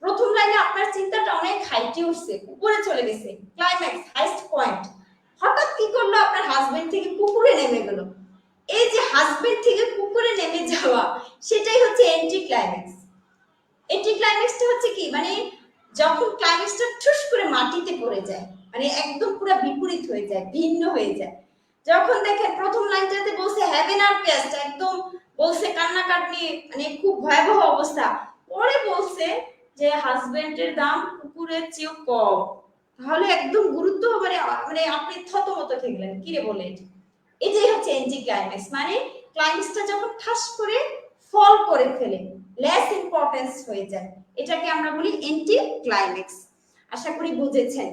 প্রথম লাইনে আপনার চিন্তাটা অনেক হাইটে উঠছে, উপরে চলে গেছে, ক্লাইম্যাক্স হাইস্ট পয়েন্ট। হঠাৎ কি করলো, আপনার হাজবেন্ড থেকে কুকুরে নেমে গেল। এই যে হাজবেন্ড থেকে কুকুরে নেমে যাওয়া, সেটাই হচ্ছে এন্টি ক্লাইম্যাক্স। এন্টি ক্লাইম্যাক্সটা হচ্ছে কি, মানে যখন ক্লাইম্যাক্সটা ঠুস করে মাটিতে পড়ে যায়, মানে একদম পুরো বিপরীত হয়ে যায়, ভিন্ন হয়ে যায়। যখন দেখেন প্রথম লাইনটাতে বলছে হেভেন আর পেস্ট, একদম বলছে কান্নাকাটি, মানে খুব ভয়াবহ অবস্থা। পরে বলছে যে হাজবেন্ডের দাম কুকুরের চেয়েও কম, তাহলে একদম গুরুত্ব, মানে মানে আপনি থতমত খেয়ে গেলেন, কি রে বলে। এটাই হচ্ছে এন্টি ক্লাইম্যাক্স, মানে ক্লাইম্যাক্সটা যখন ঠাস করে ফল করে ফেলে, লেস ইম্পর্টেন্স হয়ে যায়, এটাকে আমরা বলি এন্টি ক্লাইম্যাক্স। আশা করি বুঝেছেন।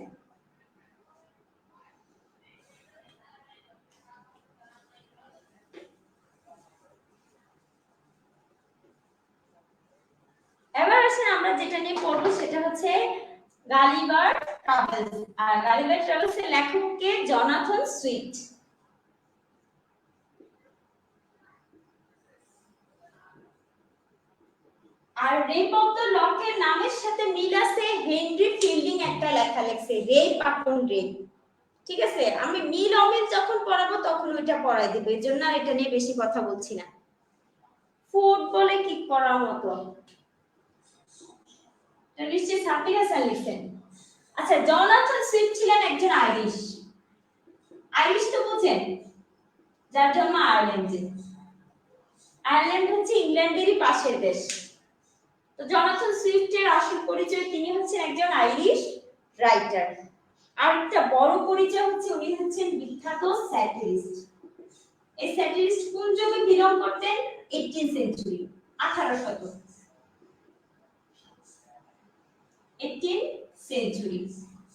এবার আসেন আমরা যেটা নিয়ে পড়বো সেটা হচ্ছে গালিভার ট্রাভেলস। আর গালিভার ট্রাভেলস এর লেখক কে, জনাথন সুইফট। আর রেপ অফ দ্য লক এর নামের সাথে মিল আছে, হেনরি ফিল্ডিং একটা লেখা লিখছে, রেপ আপন রেপ। ঠিক আছে, আমি মিল অমিল যখন পড়াবো তখন ওইটা পড়াই দিব, এর জন্য এটা নিয়ে বেশি কথা বলছি না। ফুটবলে কিক করার মতো, নিশ্চয়ই সাব্বির হাসান লিখছেন। আচ্ছা, জনাথন সুইফট ছিলেন একজন আইরিশ। আইরিশ তো বুঝেন, যার জন্ম আয়ারল্যান্ডে। আয়ারল্যান্ড হচ্ছে ইংল্যান্ডেরই পাশের দেশ। তো জনাথন সুইফটের আসল পরিচয়, তিনি হচ্ছেন একজন আইরিশ রাইটার। আর একটা বড় পরিচয় হচ্ছে উনি হচ্ছেন বিখ্যাত স্যাটিরিস্ট। এই স্যাটিরিস্ট কোন যুগে বিলং করতেন? 18 সেঞ্চুরি, 18 শতক, 18 সেঞ্চুরি।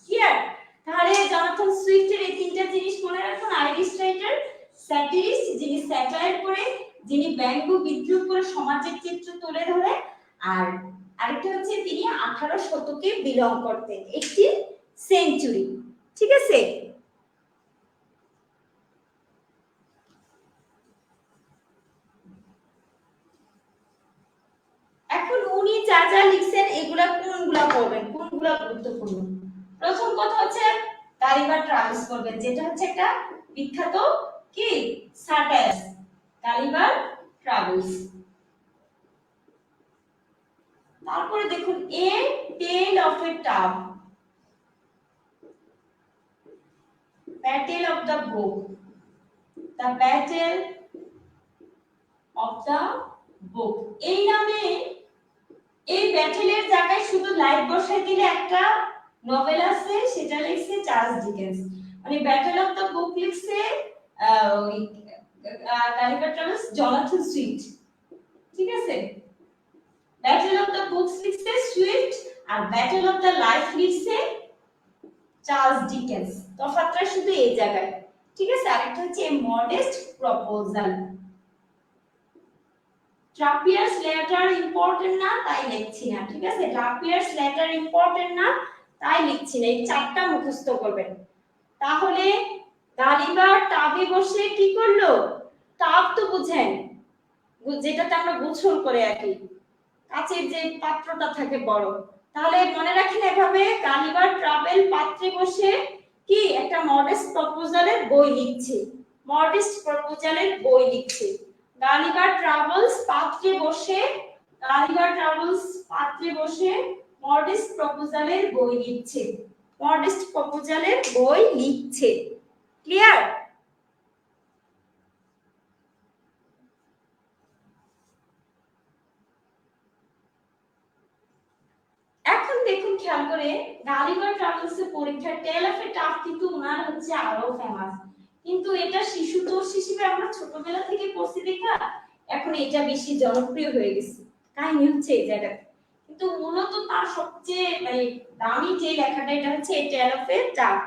ক্লিয়ার? তাহলে জনাথন সুইফটের এই তিনটা জিনিস মনে রাখুন, আইরিশ রাইটার, স্যাটিরিস্ট যিনি স্যাটায়ার করে, যিনি ব্যঙ্গ বিদ্রুপ করে সমাজের চিত্র তুলে ধরে, আর আরেকটা হচ্ছে তিনি 18 শতকে বিলং করতেন, 18 সেঞ্চুরি। ঠিক আছে? এখন উনি যা যা লিখছেন এগুলা কোনগুলা পড়বেন, কোনগুলা গুরুত্বপূর্ণ। প্রথম কথা হচ্ছে গালিভার ট্রাভেলস করবেন, যেটা হচ্ছে একটা বিখ্যাত কি স্যাটায়ার, গালিভার ট্রাভেলস। তারপরে দেখুন a tell of a Tub, Battle of the Book, the Battle of the Book. এই নামে এই ব্যাটেলের জায়গায় শুধু লাইভ বসাই দিলে একটা নভেল আছে, সেটা লিখছে চার্লস ডিকেন্স। মানে ব্যাটেল অফ দ্য বুক লিখছে গালিভার ট্রাভেলস, জনাথন সুইফট। ঠিক আছে? ব্যাটেল অফ দ্য বুকস লিখছে সুইফট, আর ব্যাটল অফ দ্য লাইফ লিখছে চার্লস ডিকেন্স। তফাৎটা শুধু এই জায়গায়, ঠিক আছে। আরেকটা হচ্ছে a modest proposal. Drapier's letter important না তাই লিখছি না, ঠিক আছে। ট্রাপিয়ার্স লেটার ইম্পর্টেন্ট না তাই লিখছি না, এই চারটা মুখস্থ করবেন। তাহলে গালিবার টাবে বসে কি করলো? টাব তো বুঝেন, যেটাতে আমরা গোসল করে আর কি, কাচের যে পাত্রটা থাকে বড়। তাহলে মনে রাখেন এভাবে, গালিবার ট্রাভেল পাত্রে বসে কি একটা মডেস্ট প্রপোজালের বই লিখছে, মডেস্ট প্রপোজালের বই লিখছে। গালিবার ট্রাভেলস পাত্রে বসে, গালিবার ট্রাভেলস পাত্রে বসে মডেস্ট প্রপোজালের বই লিখছে, মডেস্ট প্রপোজালের বই লিখছে। ক্লিয়ার? এখন দেখুন খেয়াল করে, গালিবার ট্রাভেলস এর পরীক্ষার টেল অফ এ টাফ কিন্তু ওনার হচ্ছে আরো ফেমাস, কিন্তু এটা শিশুতোষ হিসেবে আমরা ছোটবেলা থেকে পড়ছি দেখা এখন এটা বেশি জনপ্রিয় হয়ে গেছে। কাহিনী হচ্ছে এই জায়গাতে, কিন্তু মূলত তার সবচেয়ে মানে দামি যে লেখাটা এটা হচ্ছে টেল অফ এ টাফ,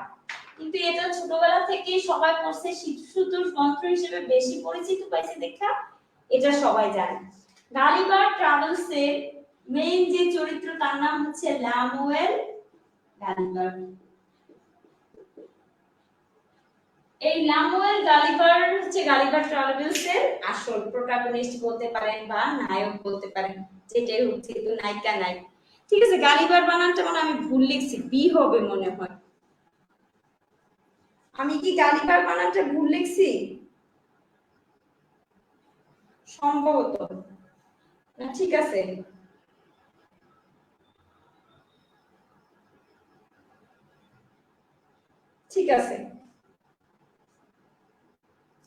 কিন্তু এটা ছোটবেলা থেকে সবাই পড়ছে, শিশুতোষ গ্রন্থ হিসেবে বেশি পরিচিত পাইছে দেখা এটা সবাই জানে। গালিবার ট্রাভেলস এর মেইন যে চরিত্র তার নাম হচ্ছে ল্যামুয়েল গালিবার। এই ল্যামুয়েল গালিবার হচ্ছে গালিবার ট্রাভেলস এর আসল প্রোটাগনিস্ট বলতে পারেন বা নায়ক বলতে পারেন, যেটাই হচ্ছে তো নায়িকা নাই, ঠিক আছে। গালিবার বানানটা মানে আমি ভুল লিখছি, বি হবে মনে হয়। আমি কি গালিবার বানানটা ভুল লিখছি সম্ভবত? না ঠিক আছে, ঠিক আছে,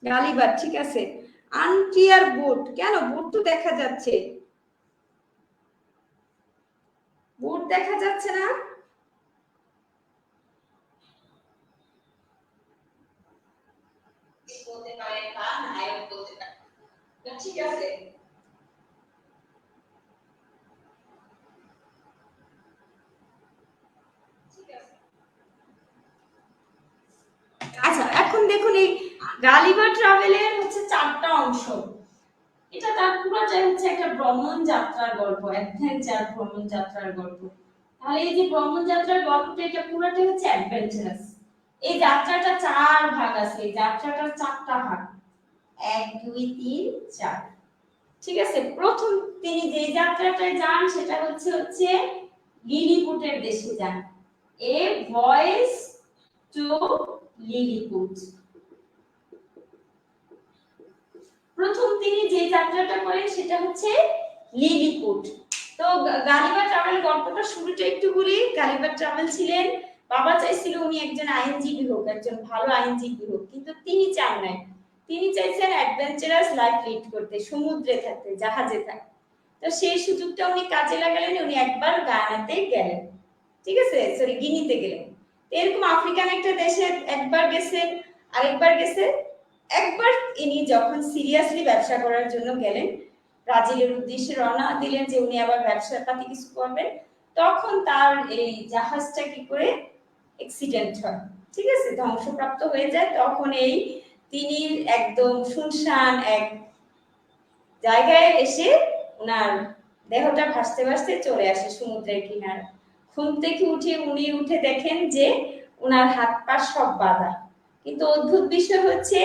গালিবার ঠিক আছে। আনক্লিয়ার বুট, কেন? বুট তো দেখা যাচ্ছে, বুট দেখা যাচ্ছে না? বলতে পারেন বা নায়ক বলতে পারেন, ঠিক আছে। আচ্ছা এখন দেখুন, এই গালিবার ট্রাভেলের হচ্ছে চারটা অংশ। এটা তার পুরোটাই হচ্ছে একটা ভ্রমণ যাত্রার গল্প, অ্যাডভেঞ্চার ভ্রমণ যাত্রার গল্প। তাহলে এই যে ভ্রমণ যাত্রার গল্পটা এটা পুরোটাই হচ্ছে অ্যাডভেঞ্চারাস। এই যাত্রাটা চার ভাগ আছে, এই যাত্রাটার চারটা ভাগ, 1 2 3 4, ঠিক আছে। প্রথম তিনি যে যাত্রাটায় যান সেটা হচ্ছে লিলিপুটের দেশে যান, এ ভয়েস টু লিলিপুট। প্রথম তিনি যে যাত্রাটা করেন সেটা হচ্ছে লিলিপুট। তো গালিবার ট্রাভেল গল্পটা শুরুটা একটু বলি। গালিবার ট্রাভেল ছিলেন, বাবা চাইছিল উনি একজন আইনজীবী হোক, একজন ভালো আইনজীবী হোক, কিন্তু তিনি চান নাই, তিনি চাইছেন অ্যাডভেঞ্চারাস লাইফ লিড করতে, সমুদ্রে থাকতে, জাহাজে থাকতে। তো সেই সুযোগটা উনি কাজে লাগালেন, উনি একবার গায়ানাতে গেলেন, ঠিক আছে, সরি গিনিতে গেলেন। এরকম আফ্রিকান একটা দেশে একবার গেছেন, আরেকবার গেছে। একবার ইনি যখন সিরিয়াসলি ব্যবসা করার জন্য গেলেন, ব্রাজিলের উদ্দেশ্যে রওনা দিলেন যে উনি আবার ব্যবসা পাতি কিছু করবেন, তখন তার এই জাহাজটা কি করে অ্যাক্সিডেন্ট হয়, ঠিক আছে, ধ্বংসপ্রাপ্ত হয়ে যায়। তখন এই তিনি একদম শুনশান এক জায়গায় এসে ওনার দেহটা ভাসতে ভাসতে চলে আসে সমুদ্রের কিনারে। ঘুম থেকে উঠে উনি উঠে দেখেন যে ওনার হাত পা সব বাঁধা, কিন্তু অদ্ভুত বিষয় হচ্ছে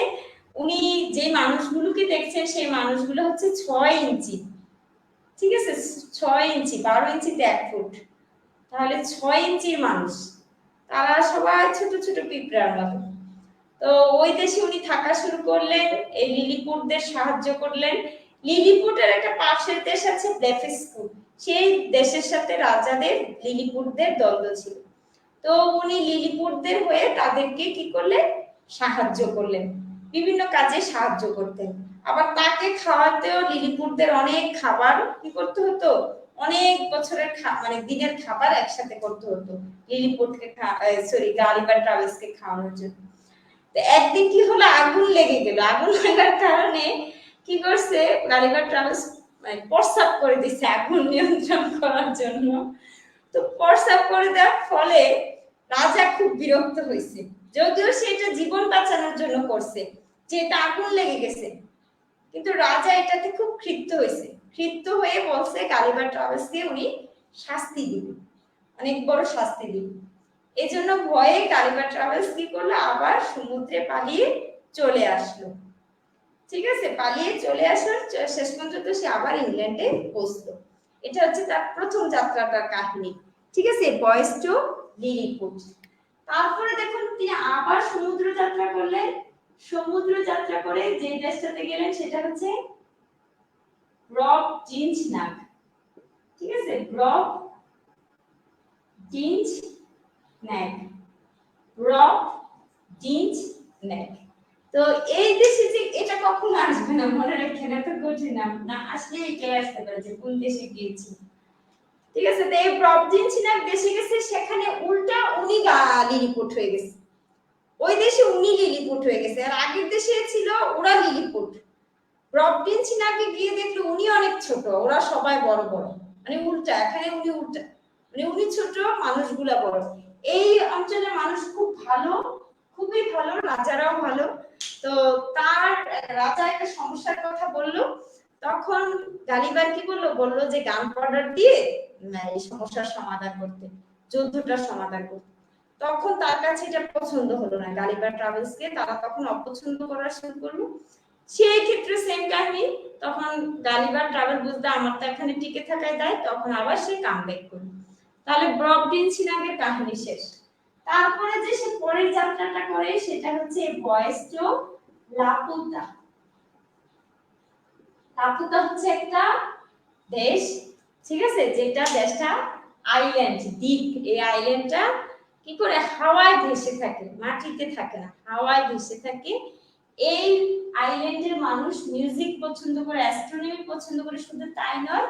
উনি যে মানুষগুলোকে দেখছেন সেই মানুষগুলো হচ্ছে 6 ইঞ্চি, ঠিক আছে, 6 ইঞ্চি, 12 ইঞ্চিতে 1 ফুট, তাহলে 6 ইঞ্চির মানুষ, তারা সবাই ছোট ছোট পিঁপড়ার মতো। তো ওই দেশে উনি থাকা শুরু করলেন, এই লিলিপুটদের সাহায্য করলেন। লিলিপুটের একটা পাশের দেশ আছে ব্লেফিস্কু, সেই দেশের সাথে রাজাদের লিলিপুটদের দ্বন্দ্ব ছিল। তো উনি লিলিপুটদের হয়ে তাদেরকে কি করলেন? সাহায্য করলেন, বিভিন্ন কাজে সাহায্য করতেন। আবার তাকে খাওয়াতেও লিলিপুটদের অনেক খাবার কি করতে হতো, অনেক বছরের মানে দিনের খাবার একসাথে করতে হতো লিলিপুটকে, সরি গালিবার ট্রাভেলসকে খাওয়ানোর জন্য। তো একদিন কি হলো, আগুন লেগে গেল, আগুন লাগার কারণে কি করছে গালিবার ট্রাভেলস মানে প্রস্তাব করে দিচ্ছে আগুন নিয়ন্ত্রণ করার জন্য। তো তো প্রস্রাব করে দেওয়ার ফলে রাজা খুব বিরক্ত হয়েছে, যদিও সেটা জীবন বাঁচানোর জন্য করছে, যে এটা আগুন লেগে গেছে, কিন্তু রাজা এটাতে খুব ক্ষিপ্ত হয়েছে। ক্ষিপ্ত হয়ে বলছে গালিবার ট্রাভেলসকে উনি শাস্তি দিবেন, অনেক বড় শাস্তি দিবেন। এই জন্য ভয়ে গালিবার ট্রাভেলস কি করলো, আবার সমুদ্রে পালিয়ে চলে আসলো। ঠিক আছে, পালিয়ে চলে আসার শেষ পর্যন্ত সে আবার ইংল্যান্ডে পৌঁছলো। এটা হচ্ছে তার প্রথম যাত্রাটার কাহিনী। ঠিক আছে, ভয়েস টু লিলিপুট। তারপরে দেখুন তিনি আবার সমুদ্র যাত্রা করলেন। সমুদ্র যাত্রা করে যে দেশটাতে গেলেন সেটা হচ্ছে ব্রডজিন্সনাগ। ঠিক আছে, ব্রডজিন্সনাগ, ব্রডজিন্সনাগ। তো এই দেশে যে এটা কখন আসবে না, মনে রাখেন, এত কঠিন নাম না, আসলে এটাই আসতে পারে যে কোন দেশে গিয়েছি। ঠিক আছে, তো এই ব্রডজিন্সনাগ দেশে গেছে, সেখানে উল্টা উনি লিলিপুট হয়ে গেছে। ওই দেশে উনি লিলিপুট হয়ে গেছে, আর আগের দেশে ছিল ওরা লিলিপুট। ব্রডজিন্সনাগে গিয়ে দেখলো উনি অনেক ছোট, ওরা সবাই বড় বড়, মানে উল্টা, এখানে উনি উল্টা, মানে উনি ছোট, মানুষগুলা বড়। এই অঞ্চলের মানুষ খুব ভালো, খুবই ভালো, রাজারাও ভালো। তো তার রাজা একটা সমস্যার কথা বললো, তখন গালিবার কি বললো যে গান পাউডার দিয়ে এই সমস্যার সমাধান করতে, যুদ্ধটার সমাধান করতে। তখন তার কাছে এটা পছন্দ হলো না, গালিবার ট্রাভেলসকে তারা তখন অপছন্দ করা শুরু করলো। সেই ক্ষেত্রে সেম কাহিনী, তখন গালিবার ট্রাভেল বুঝতে আমার তো এখানে টিকে থাকায় দায়, তখন আবার সে কামব্যাক করলো। তাহলে ব্রডজিন্সনাগের কাহিনী শেষ। তারপরে যে সে পরের যাত্রাটা করে সেটা হচ্ছে ভয়েস টু লাপুতা। লাপুতা হচ্ছে একটা দেশ, ঠিক আছে, যেটা দেশটা আইল্যান্ড, দ্বীপ। এই আইল্যান্ডটা কি করে হাওয়ায় ভেসে থাকে, মাটিতে থাকে না, হাওয়ায় ভেসে থাকে। এই আইল্যান্ডের মানুষ মিউজিক পছন্দ করে, অ্যাস্ট্রোনমি পছন্দ করে, শুধু তাই নয়,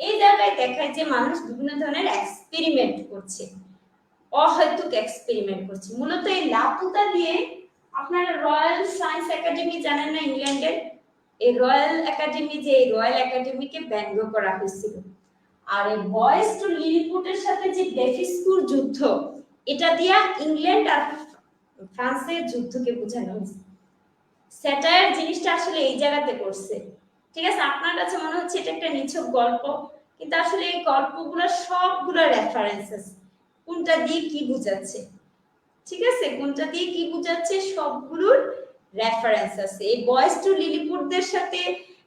এই জায়গায় দেখায় যে মানুষ বিভিন্ন ধরনের এক্সপেরিমেন্ট করছে, অহৈতুক এক্সপেরিমেন্ট করছে। মূলত এই লাপুতা দিয়ে আপনারা রয়্যাল সায়েন্স একাডেমি জানেন না ইংল্যান্ডের, এই রয়্যাল একাডেমি, যে এই রয়্যাল একাডেমিকে ব্যঙ্গ করা হয়েছিল। আর এই ভয়েস টু লিলিপুটের সাথে যে ডেফিসকুর যুদ্ধ, এটা দিয়া ইংল্যান্ড আর ফ্রান্সের যুদ্ধকে বোঝানো হয়েছে। স্যাটায়ার জিনিসটা আসলে এই জায়গাতে করছে। ঠিক আছে, আপনার কাছে মনে হচ্ছে এটা একটা নিছক গল্প, কিন্তু আসলে এই গল্পগুলো সবগুলো রেফারেন্স আছে, কোনটা দিয়ে কি বোঝাচ্ছে। ঠিক আছে, কোনটা দিয়ে কি বোঝাচ্ছে সবগুলোর রেফারেন্স আছে। এই বয়েস টু লিলিপুটদের সাথে,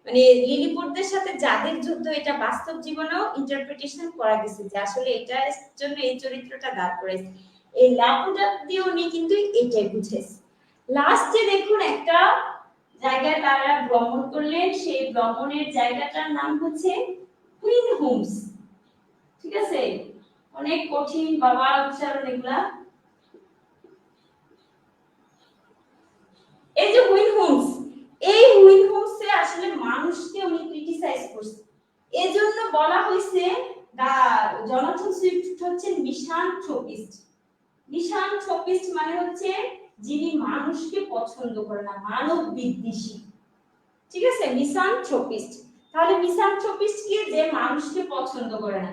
মানে লিলিপুটদের সাথে যাদের যুদ্ধ, এটা বাস্তব জীবনেও ইন্টারপ্রিটেশন করা গেছে যে আসলে এটার জন্য এই চরিত্রটা দাঁড় করাইছে। এই লাপুটা দিয়ে উনি কিন্তু এটাই বুঝেছে। লাস্টে দেখুন একটা জায়গায় তারা ভ্রমণ করলেন, সেই ভ্রমণের জায়গাটার নাম হচ্ছে কুইন হোমস। ঠিক আছে, অনেক কঠিন বাবা উচ্চারণ এগুলা। এই যে হুইন হোমস, এই হুইন হোমসে আসলে মানুষকে উনি ক্রিটিসাইজ করছে, এজন্য বলা হয়েছে জনাথন সুইফট হচ্ছে মিসানথ্রোপিস্ট। মিসানথ্রোপিস্ট মানে হচ্ছে যিনি মানুষকে পছন্দ করে না, মানব বিদ্বেষী। ঠিক আছে, মিসানথ্রোপিস্ট। তাহলে মিসানথ্রোপিস্ট কি, যে মানুষকে পছন্দ করে না,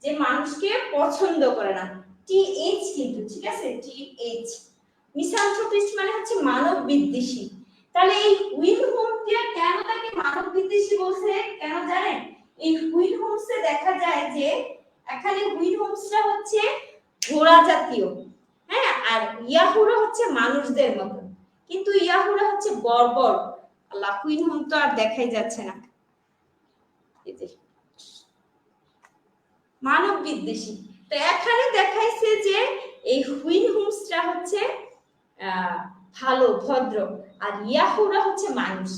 যে মানুষকে পছন্দ করে না, টি এইচ কিন্তু, ঠিক আছে, টি এইচ। মিসানথ্রোপিস্ট মানে হচ্ছে মানব বিদ্বেষী। তাহলে এই হুইন হোমসকে কেন তাকে মানব বিদ্বেষী বলছে, কেন জানেন? এই হুইন হোমসে দেখা যায় যে এখানে হুইন হোমসটা হচ্ছে ঘোড়া জাতীয়, হ্যাঁ, আর ইয়াহুরা হচ্ছে মানুষদের মতো, কিন্তু ইয়াহুরা হচ্ছে বর্বর। আল্লাহ, হুইন হোম তো আর দেখাই যাচ্ছে না, মানব বিদ্বেষী। তো এখানে দেখাইছে যে এই হুইন হোমসটা হচ্ছে ভালো, ভদ্র, আর ইয়াহুরা হচ্ছে মানুষ।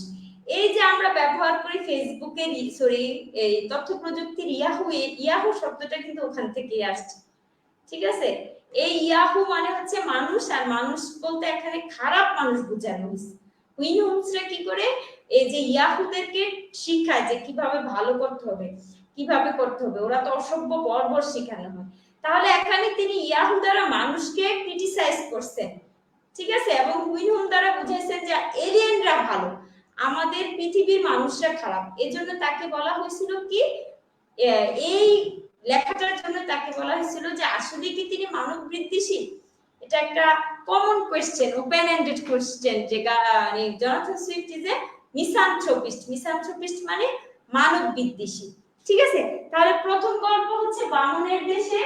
এই যে আমরা ব্যবহার করি ফেসবুকের, সরি, এই তথ্য প্রযুক্তির ইয়াহু, ইয়াহু শব্দটা কিন্তু ওখান থেকেই আসছে। ঠিক আছে, এই ইয়াহু মানে হচ্ছে মানুষ, আর মানুষ বলতে এখানে খারাপ মানুষ বোঝানো হয়েছে। হুইন হোমসরা কি করে এই যে ইয়াহুদেরকে শিখায় যে কিভাবে ভালো করতে হবে, কিভাবে করতে হবে, ওরা তো অসভ্য বর্বর শেখানো হয়। তাহলে এখানে তিনি ইয়াহু দ্বারা মানুষকে ক্রিটিসাইজ করছেন। ঠিক আছে, এবং হুইন হোম দ্বারা বুঝাইছেন যে এলিয়েনরা ভালো, আমাদের পৃথিবীর মানুষরা খারাপ। এজন্য তাকে বলা হয়েছিল কি, এই লেখাটার জন্য তাকে বলা বলা হয়েছিল যে আসলে কি তিনি মানব বৃদ্ধিশীল। এটা একটা common question, open ended question, যে জনাথন সুইফট ইজ এ মিসানথ্রোপিস্ট। মিসানথ্রোপিস্ট মানে মানব বৃদ্ধিশীল। ঠিক আছে, তাহলে প্রথম গল্প হচ্ছে বামনের দেশে,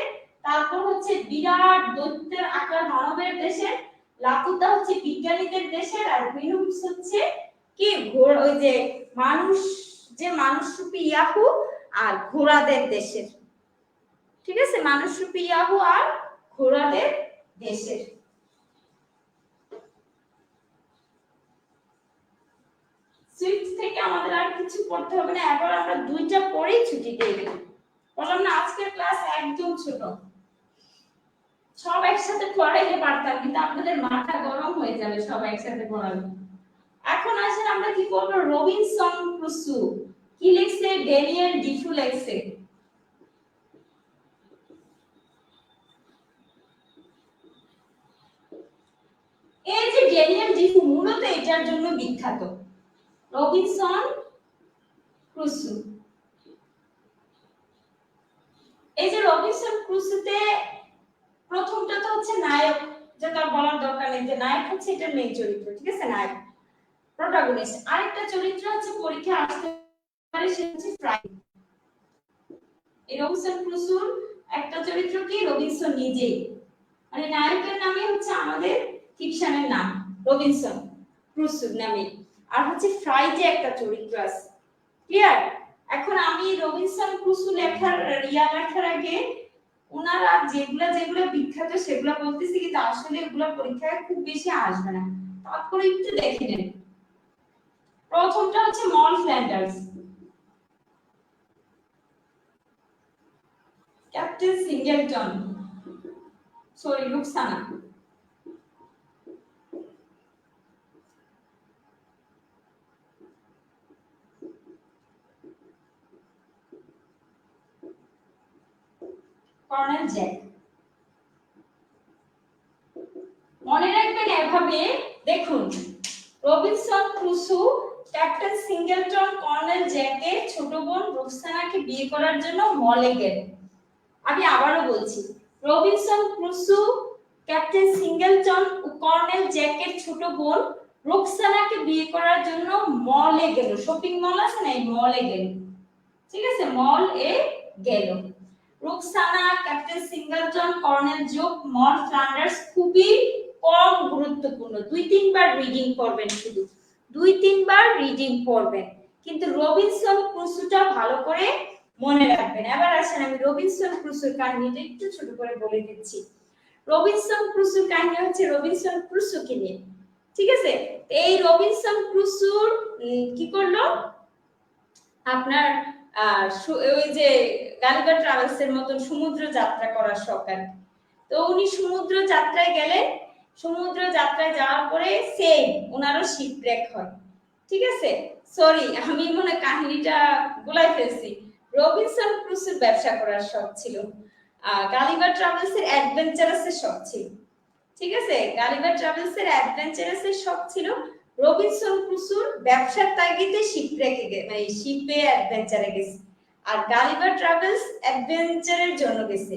তারপর হচ্ছে বিরাট দৈত্যের আকার মানবের দেশে, লাপুতা হচ্ছে বিজ্ঞানীদের দেশের, আর ভিনুস হচ্ছে কি ওই যে মানুষ, যে মানুষরূপী ইয়াহু আর ঘোড়াদের দেশের। ঠিক আছে, মানুষরূপী ইয়াহু আর ঘোড়াদের দেশের। সুইফট থেকে আমাদের আর কিছু পড়তে হবে না, এবার আমরা দুইটা পড়েই ছুটি দিয়ে দেব। বললাম না আজকের ক্লাস একদম ছোট, সব একসাথে পড়াইলে পারতাম, কিন্তু আপনাদের মাথা গরম হয়ে যাবে সব একসাথে পড়ালে। এখন আসেন আমরা কি করব, রবিনসন ক্রুসো কি লিখছে, ড্যানিয়েল ডিফু লিখছে। এই যে ড্যানিয়েল ডিফু মূলত এটার জন্য বিখ্যাত, রবিনসন ক্রুসো। এই যে রবিনসন ক্রুসোতে প্রথমটা তো হচ্ছে নায়ক, যেটা বলার দরকার নেই, যে নায়ক হচ্ছে এটা মেইন চরিত্র। ঠিক আছে, নায়ক প্রোটাগনিস্ট। আরেকটা চরিত্র হচ্ছে পরীক্ষা আসতে পারে, সে হচ্ছে ফ্রাই। এই রবিনসন ক্রুসোর একটা চরিত্র কি, রবিনসন নিজেই, মানে নায়কের নামে হচ্ছে আমাদের ফিকশনের নাম রবিনসন ক্রুসোর নামে, আর হচ্ছে ফ্রাই যে একটা চরিত্র আছে। ক্লিয়ার? এখন আমি রবিনসন ক্রুসো লেখার আগে ওনারা যেগুলা যেগুলা বিখ্যাত সেগুলা বলতেছি, কিন্তু আসলে এগুলা পরীক্ষায় খুব বেশি আসবে না, তারপরে একটু দেখে নেন। প্রথমটা হচ্ছে Moll Flanders, Captain Singleton, sorry Roxana. Colonel Jack. মনে রাখবেন এভাবে, দেখুন Robinson Crusoe Captain Singleton Colonel জ্যাকের ছোট বোন রুকসানাকে বিয়ে করার জন্য মলে গেলেন। আমি আবারও বলছি, রবিনসন ক্রুসো ক্যাপ্টেন সিঙ্গেলটন ও কর্নেল জ্যাকের ছোট বোন রুকসানাকে বিয়ে করার জন্য মলে গেল। শপিং মল আছে না, এই মলে গেল। ঠিক আছে, মল এ গেল। Roxana, Captain Singleton, Colonel Jack, Moll Flanders খুবই কম গুরুত্বপূর্ণ, 2-3 বার রিডিং করবেন, শুধু 2-3 বার রিডিং করবেন, কিন্তু রবিনসন ক্রুসোটা ভালো করে মনে রাখবেন। এবার আসেন আমি রবিনসন ক্রুসোর কাহিনীটা একটু ছোট করে বলে দিচ্ছি। রবিনসন ক্রুসোর কাহিনী হচ্ছে রবিনসন ক্রুসোকে নিয়ে। ঠিক আছে, এই রবিনসন ক্রুসোর কি করলো, আপনার ওই যে গালিভার ট্রাভেলস এর মতন সমুদ্র যাত্রা করার শখ। তো উনি সমুদ্র যাত্রায় গেলেন, সমুদ্র যাত্রায় যাওয়ার পরে সেম ওনারও শিপব্রেক হয়। ঠিক আছে, সরি আমি মনে কাহিনীটা গুলাই ফেলছি। রবিনসন ক্রুসোর ব্যবসা করার শখ ছিল, গালিভার ট্রাভেলস এর অ্যাডভেঞ্চারাসের শখ ছিল। ঠিক আছে, গালিভার ট্রাভেলস এর অ্যাডভেঞ্চারাসের শখ ছিল, রবিনসন ক্রুসোর ব্যবসার তাগিদে শিপব্রেকে মানে শিপে অ্যাডভেঞ্চারে গেছে, আর গালিভার ট্রাভেলস অ্যাডভেঞ্চারের জন্য গেছে,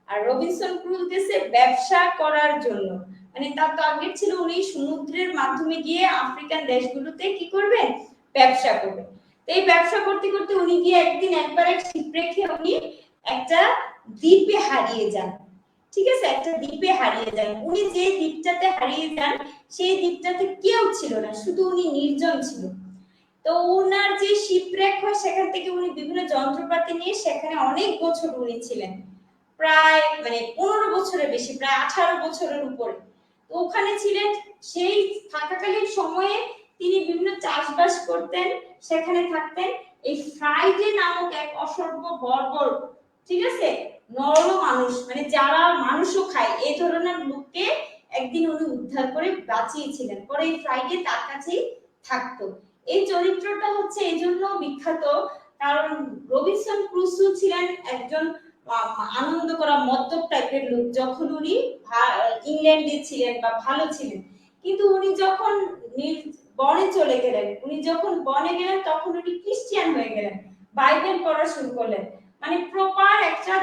আর রবিনসন ক্রুজ গেছে ব্যবসা করার জন্য। মানে তার টার্গেট ছিল উনি সমুদ্রের মাধ্যমে গিয়ে আফ্রিকান দেশগুলোতে কি করবেন, ব্যবসা করবেন। তো এই ব্যবসা করতে করতে উনি গিয়ে একবার এক শিপব্রেকে উনি একটা দ্বীপে হারিয়ে যান। ঠিক আছে, একটা দ্বীপে হারিয়ে যান। উনি যে দ্বীপটাতে হারিয়ে যান সেই দ্বীপটাতে কেউ ছিল না, শুধু উনি নির্জন ছিল। তো ওনার যে শিপব্রেক হয় সেখান থেকে উনি বিভিন্ন যন্ত্রপাতি নিয়ে সেখানে অনেক বছর উনি ছিলেন, প্রায় মানে 15 বছরের বেশি, প্রায় 18 বছরের উপরে। তো ওখানে ছিলেন, সেই থাকাকালীন সময়ে তিনি বিভিন্ন চাষবাস করতেন, সেখানে থাকতেন। এই ফ্রাইডে নামক এক অসভ্য বর্বর, ঠিক আছে, নর মানুষ, মানে যারা মানুষও খায় এই ধরনের লোককে একদিন উনি উদ্ধার করে বাঁচিয়েছিলেন। পরে এই ফ্রাইডে তার কাছেই থাকতো। এই চরিত্রটা হচ্ছে এই জন্য বিখ্যাত কারণ রবিনসন ক্রুসো ছিলেন একজন আনন্দ করা মদ্যপ টাইপের লোক যখন উনি ইংল্যান্ডে ছিলেন বা ভালো ছিলেন, কিন্তু উনি যখন বনে চলে গেলেন, উনি যখন বনে গেলেন তখন উনি খ্রিস্টান হয়ে গেলেন, বাইবেল পড়া শুরু করলেন, মানে প্রপার একটা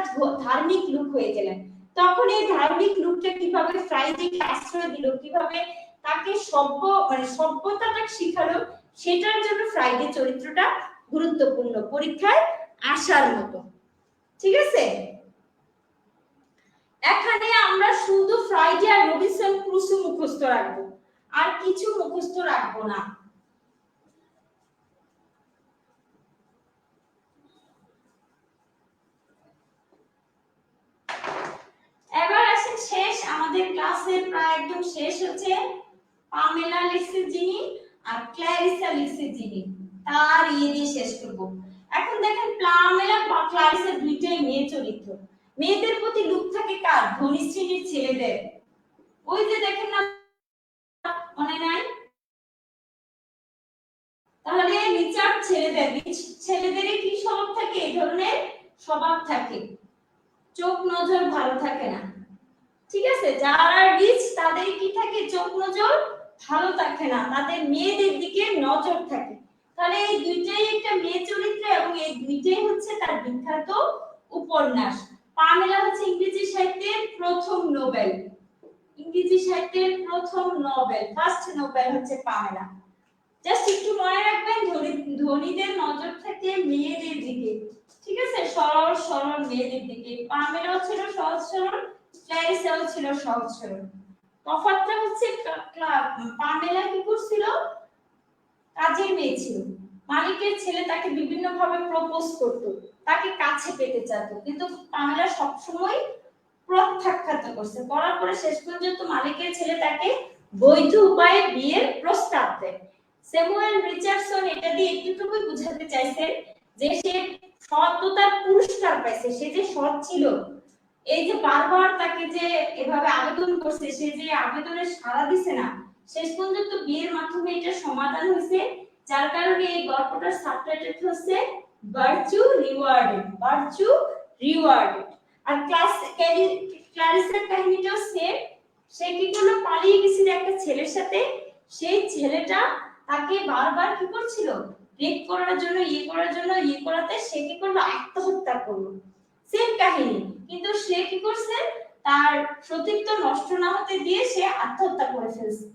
ধার্মিক ধার্মিক লুক হয়ে গেলেন। তখন এই ধার্মিক লুকটা কিভাবে ফ্রাইডেকে আশ্রয় দিল, কিভাবে তাকে সভ্যতাটা শিখালো, সেটার জন্য ফ্রাইডে চরিত্রটা গুরুত্বপূর্ণ, পরীক্ষায় আসার মতো। ঠিক আছে, এখানে আমরা শুধু ফ্রাইডে আর রবিনসন ক্রুসো মুখস্থ রাখবো, আর কিছু মুখস্থ রাখবো না। এবার আসেন শেষ, আমাদের ক্লাসের প্রায় একদম শেষ হচ্ছে। পামেলা লিখছে যিনি আর ক্ল্যারিসা লিখছে যিনি, তার দিয়ে শেষ করব। এখন দেখেন পামেলা বা ক্ল্যারিসা দুইটাই মেয়ে চরিত্র। মেয়েদের প্রতি লুক থাকে কার? ধনী শ্রেণীর ছেলেদের। ওই যে দেখেন না, মনে নাই? তাহলে রিচার্ড ছেলেদেরই কি স্বভাব থাকে? এই ধরনের স্বভাব থাকে, চোখ নজর ভালো থাকে না। ঠিক আছে, যারা রিচ তাদের কি থাকে? চোখ নজর ভালো থাকে না, তাদের মেয়েদের দিকে নজর থাকে। তাহলে এই দুইটাই একটা মেয়ে চরিত্র এবং এই দুইটাই হচ্ছে তার বিখ্যাত উপন্যাস। পামেলা হচ্ছে ইংরেজি সাহিত্যের প্রথম নোবেল, ইংরেজি সাহিত্যের প্রথম নোবেল, ফার্স্ট নোবেল হচ্ছে পামেলা। জাস্ট একটু মনে রাখবেন, ধনীদের নজর থাকে মেয়েদের দিকে। ঠিক আছে, সরল সরল মেয়েদের দিকে। পামেলাও ছিল সহজ সরল, ক্ল্যারিসাও ছিল সহজ সরল। তফাৎটা হচ্ছে পামেলা কি করছিল? কাজের মেয়ে ছিল, মালিকের ছেলে তাকে বিভিন্ন ভাবে প্রপোজ করত, তাকে কাছে পেতে চাইত, কিন্তু পামেলা সবসময় প্রত্যাখ্যাত করছে। করার পরে শেষ পর্যন্ত মালিকের ছেলে তাকে বৈধ উপায়ে বিয়ের প্রস্তাব দেয়। স্যামুয়েল রিচার্ডসন এটা দিয়ে একটুটুকুই বুঝাতে চাইছেন যে সে সততার পুরস্কার পাইছে, সে যে সৎ ছিল। এই যে বারবার তাকে যে এভাবে আবেদন করছে, সে যে আবেদনে সাড়া দিছে না, শেষ পর্যন্ত বিয়ের মাধ্যমে এটা সমাধান হয়েছে। যার কারণে এই গল্পটার সাবটাইটেল হচ্ছে ভার্চু রিওয়ার্ডেড, ভার্চু রিওয়ার্ডেড। আর ক্লারিসার কাহিনীটাও সেম। সে কি করলো? পালিয়ে গেছিল একটা ছেলের সাথে। সেই ছেলেটা তাকে বারবার কি করছিল? রেপ করার জন্য, ইয়ে করাতে সে কি করলো? আত্মহত্যা করলো। সেম কাহিনী, কিন্তু সে কি করছে? তার সতীত্ব নষ্ট না হতে দিয়ে সে আত্মহত্যা করে ফেলছে।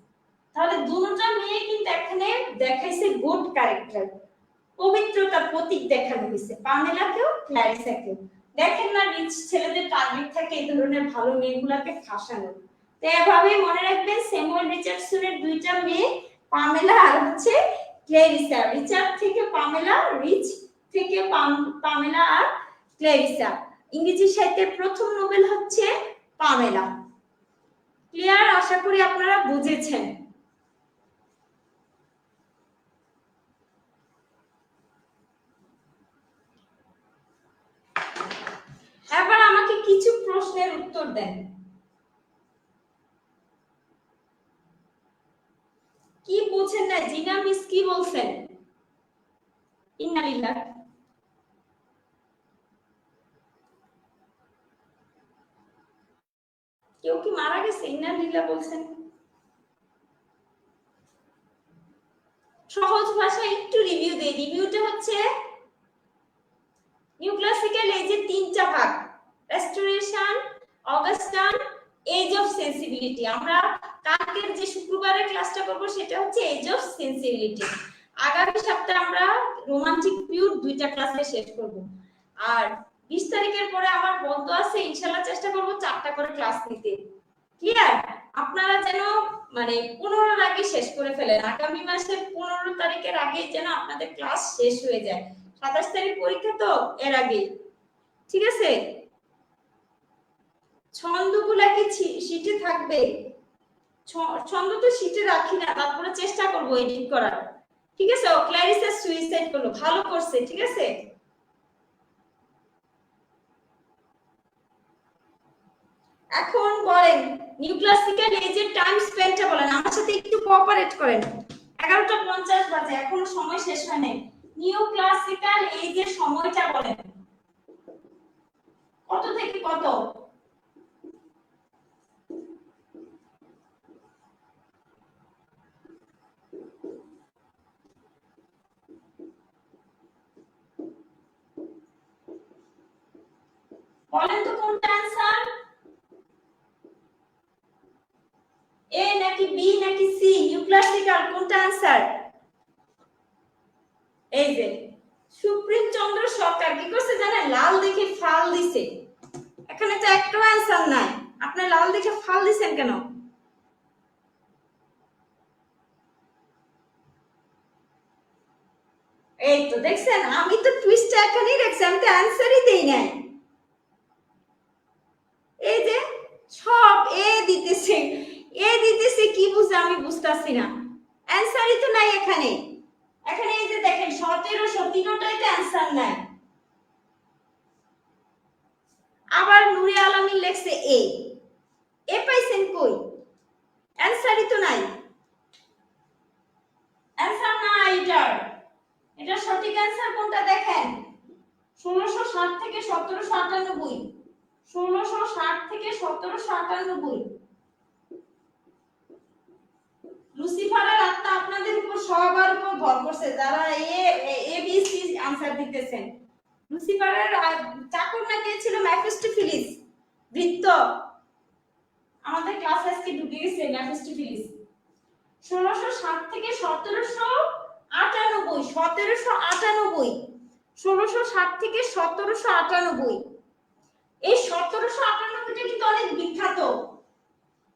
তাহলে দুটো মেয়ে কিন্তু এখানে দেখাইছে গুড ক্যারেক্টার, পবিত্রতা প্রতীক দেখানো হয়েছে, পামেলাকেও ক্ল্যারিসাকেও। দেখেন না, রিচ ছেলেদের টার্গেট থাকে এই ধরনের ভালো মেয়েগুলোকে ফাঁসানো। তো এভাবেই মনে রাখবেন, স্যামুয়েল রিচার্ডসনের দুইটা মেয়ে, পামেলা আর হচ্ছে ক্ল্যারিসা। রিচার্ড থেকে পামেলা, রিচ থেকে পামেলা আর ক্ল্যারিসা। ইংরেজি সাহিত্যের প্রথম নোবেল হচ্ছে পামেলা। ক্লিয়ার? আশা করি আপনারা বুঝেছেন। এবার আমাকে কিছু প্রশ্নের উত্তর দেন। কি বুঝেন না? জিনা মিস কি বলছেন? ইন্নালিল্লাহ। কেউ কি মারা গেছে? ইন্নালিল্লাহ বলছেন। সহজ ভাষায় একটু রিভিউ দেই। রিভিউটা হচ্ছে নিউ ক্লাসিক্যাল এজের তিনটা ভাগ: restoration, Augustan, age of sensibility. আমরা কালকের যে শুক্রবারের ক্লাসটা করব সেটা হচ্ছে এজ অফ সেন্সিবিলিটি। আগামী সপ্তাহে আমরা রোমান্টিক পিরিয়ড দুইটা ক্লাসে শেষ করব। আর 20 তারিখের পরে আমার বন্ধ আছে, ইনশাআল্লাহ চেষ্টা করব 4টা করে ক্লাস নিতে। ক্লিয়ার? আপনারা যেন মানে 15 আগে শেষ করে ফেলেন, আগামী মাসের 15 তারিখের আগে যেন আপনাদের ক্লাস শেষ হয়ে যায়। 27 তারিখ পরীক্ষা, তো এর আগে। ঠিক আছে? ছন্দগুলা কি শীটে থাকবে? ছন্দ তো শীটে রাখি না, তারপরে চেষ্টা করব এডিট করার। ঠিক আছে? ও ক্ল্যারিসা সুইসাইড করলো, ভালো করছে। ঠিক আছে, এখন বলেন নিউ ক্লাসিক্যাল এজের টাইম স্পেন্ডটা বলেন। আমার সাথে একটু কোঅপারেট করেন। 11:50 বাজে, এখনো সময় শেষ হয় নাই। নিউ ক্লাসিক্যাল এজের সময়টা বলেন, কত থেকে কত? বলেন। বলেন তো কোনটা অ্যানসার? এ নাকি বি নাকি সি? নিউক্লাসিক্যাল কোনটা অ্যানসার? এই যে সুপ্রিম চন্দ্র সরকার কি করছে জানেন? লাল দেখে ফাল দিছে। এখানে তো একটা অ্যানসার নাই, আপনি লাল দেখে ফাল দিছেন কেন? এই তো দেখছেন, আমি তো টুইস্ট এখানেই রাখছি, আমি তো অ্যানসারই দেই নাই। এই যে সব এ দিতেছে, এ দিতেছে, কি বুঝে আমি বুঝতাছি না। অ্যানসারই তো নাই এখানে। এখানে এই যে দেখেন 1700 তিনটাই তো অ্যানসার নাই। আবার নূরে আলামিন লেখছে এ, এ পাইছেন কই? অ্যানসারই তো নাই, অ্যানসার না এটার। এটা সঠিক অ্যানসার কোনটা দেখেন? 1660 থেকে 1798, 1660 থেকে 1798। লুসিফারের আত্মা আপনাদের উপর সবার উপর ভর করছে, যারা এ বি সি आंसर দিতেছেন। লুসিফারের চাকর না কে ছিল? মেফিস্টোফিলিস, বৃত্ত। আমাদের ক্লাসে আজকে ঢুকে গেছে মেফিস্টোফিলিস। 1660 থেকে 1798, 1798, 1660 থেকে 1798। এই 1798টা কিন্তু অনেক বিখ্যাত।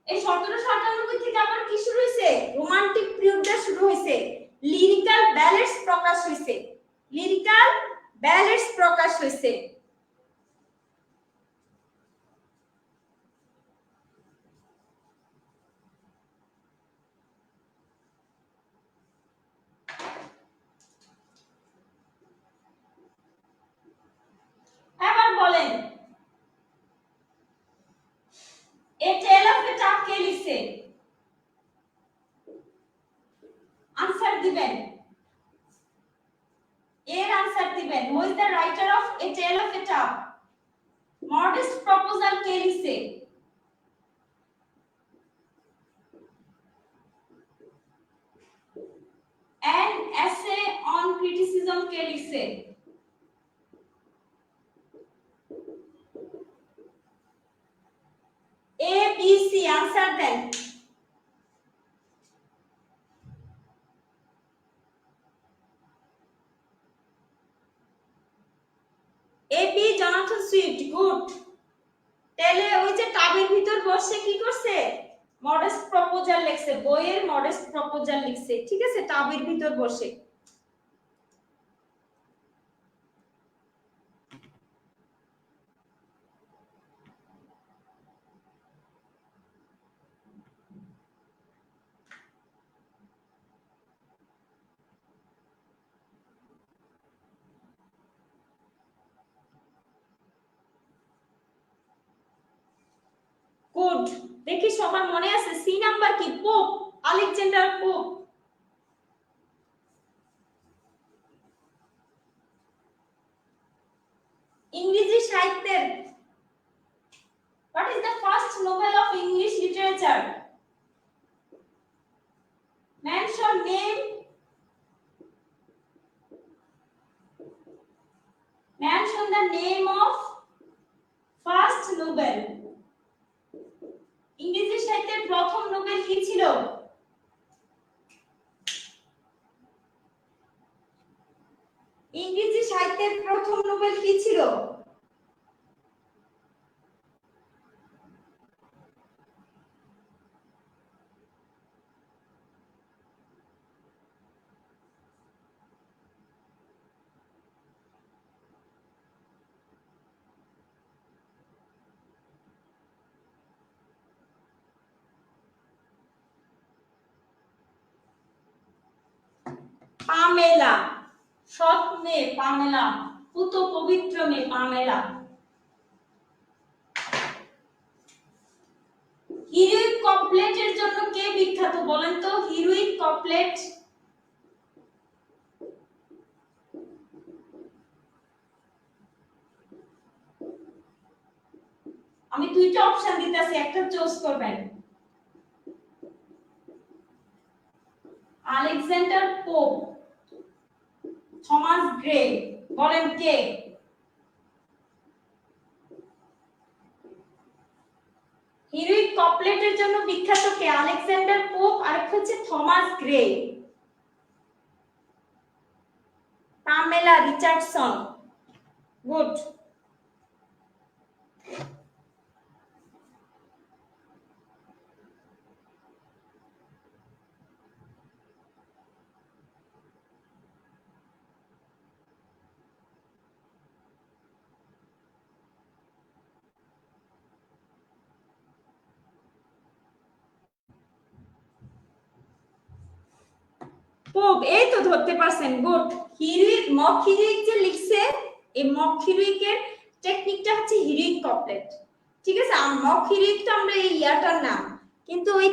এই 1798 থেকে আবার কি শুরু হইছে? রোমান্টিক পিরিয়ডটা শুরু হইছে, লিরিক্যাল ব্যালেডস প্রকাশ হইছে, লিরিক্যাল ব্যালেডস প্রকাশ হইছে। এবার বলেন এ টেল অফ এ টাপ কে লিখছে? আনসার দিবেন, এর আনসার দিবেন। Who is the writer of a tell of a tub? Modest proposal কে লিখছে? অ্যান এসে অন ক্রিটিসিজম কে লিখছে? A B C answer then. A B Jonathan Swift, good. তাহলে ওই যে টাবের ভিতর বসে কি করছে? মডেস্ট প্রপোজাল লিখছে, বইয়ের মডেস্ট প্রপোজাল লিখছে, ঠিক আছে, টাবের ভিতর বসে। গুড। দেখি সবার মনে আছে সি নাম্বার কি? Pope, Alexander pope. ইংরেজি সাহিত্যের what is the first novel of English literature? Mention name, mention the name of first novel. ইংরেজি সাহিত্যের প্রথম নোবেল কি ছিল? ইংরেজি সাহিত্যের প্রথম নোবেল কি ছিল? পামেলা, সৎ মেয়ে পামেলা, পুত পবিত্র মেয়ে পামেলা। হিরোইক কপলেটের জন্য কে বিখ্যাত বলেন তো? হিরোইক কপলেট। আমি দুইটা অপশন দিতেছি, একটা চুজ করবেন। আলেকজান্ডার পোপ, থমাস গ্রে, বলেন কে? কপলেটের জন্য বিখ্যাত কে? আলেকজান্ডার পোপ, আর হচ্ছে Thomas Gray, Pamela Richardson. Good. Pope, এই তো ধরতে পারছেন। গুড। হিরুইক, মক হিরুইক যে লিখছে, এই মক হিরুইকের টেকনিকটা হচ্ছে হিরুইক কপলেট। ঠিক আছে, মক হিরুইকটা আমরা এই ইয়াটার নাম, কিন্তু ওই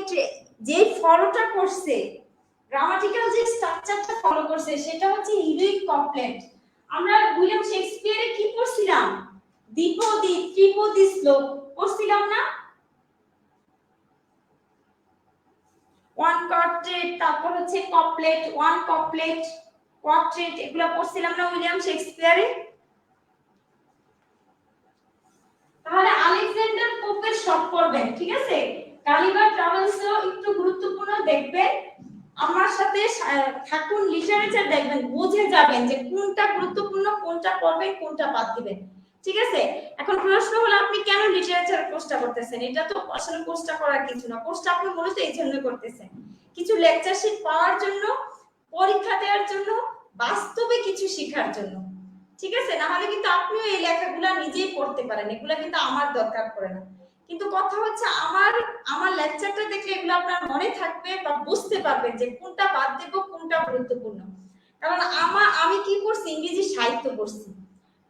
যে ফলোটা করছে, গ্রামাটিক্যাল যে স্ট্রাকচারটা ফলো করছে, সেটা হচ্ছে হিরুইক কপলেট। আমরা উইলিয়াম শেক্সপিয়ারে কি পড়ছিলাম? দ্বিপদী, ত্রিপদী শ্লোক পড়ছিলাম না? ওয়ান কোয়ার্টেট, তারপর হচ্ছে কপলেট, ওয়ান কপলেট, কোয়ার্টেট, এগুলো পড়ছিলাম না উইলিয়াম শেক্সপিয়ারে? তাহলে আলেকজান্ডার পোপের শর্ট পড়বেন, ঠিক আছে? গালিবার ট্রাভেলসও একটু গুরুত্বপূর্ণ দেখবেন, আমার সাথে থাকুন, লিটারেচার দেখবেন, বুঝে যাবেন যে কোনটা গুরুত্বপূর্ণ, কোনটা পড়বেন, কোনটা বাদ দিবেন। ঠিক আছে, এখন প্রশ্ন হলো আপনি কেন লিটারেচার কোর্সটা করতেছেন? এটা তো আসলে কোর্সটা করার কিছু না, কোর্সটা আপনি মূলত এই জন্য করতেছেন, কিছু লেকচার শিট পাওয়ার জন্য, পরীক্ষা দেওয়ার জন্য, বাস্তবে কিছু শেখার জন্য। ঠিক আছে, না হলে কিন্তু আপনিও এই লেখাগুলো নিজেই পড়তে পারেন, এগুলো কিন্তু আমার দরকার পড়ে না। কিন্তু কথা হচ্ছে আমার লেকচারটা দেখলে এগুলো আপনার মনে থাকবে বা বুঝতে পারবেন যে কোনটা বাদ দেব, কোনটা গুরুত্বপূর্ণ। কারণ আমি কি করছি, ইংরেজি সাহিত্য পড়ছি।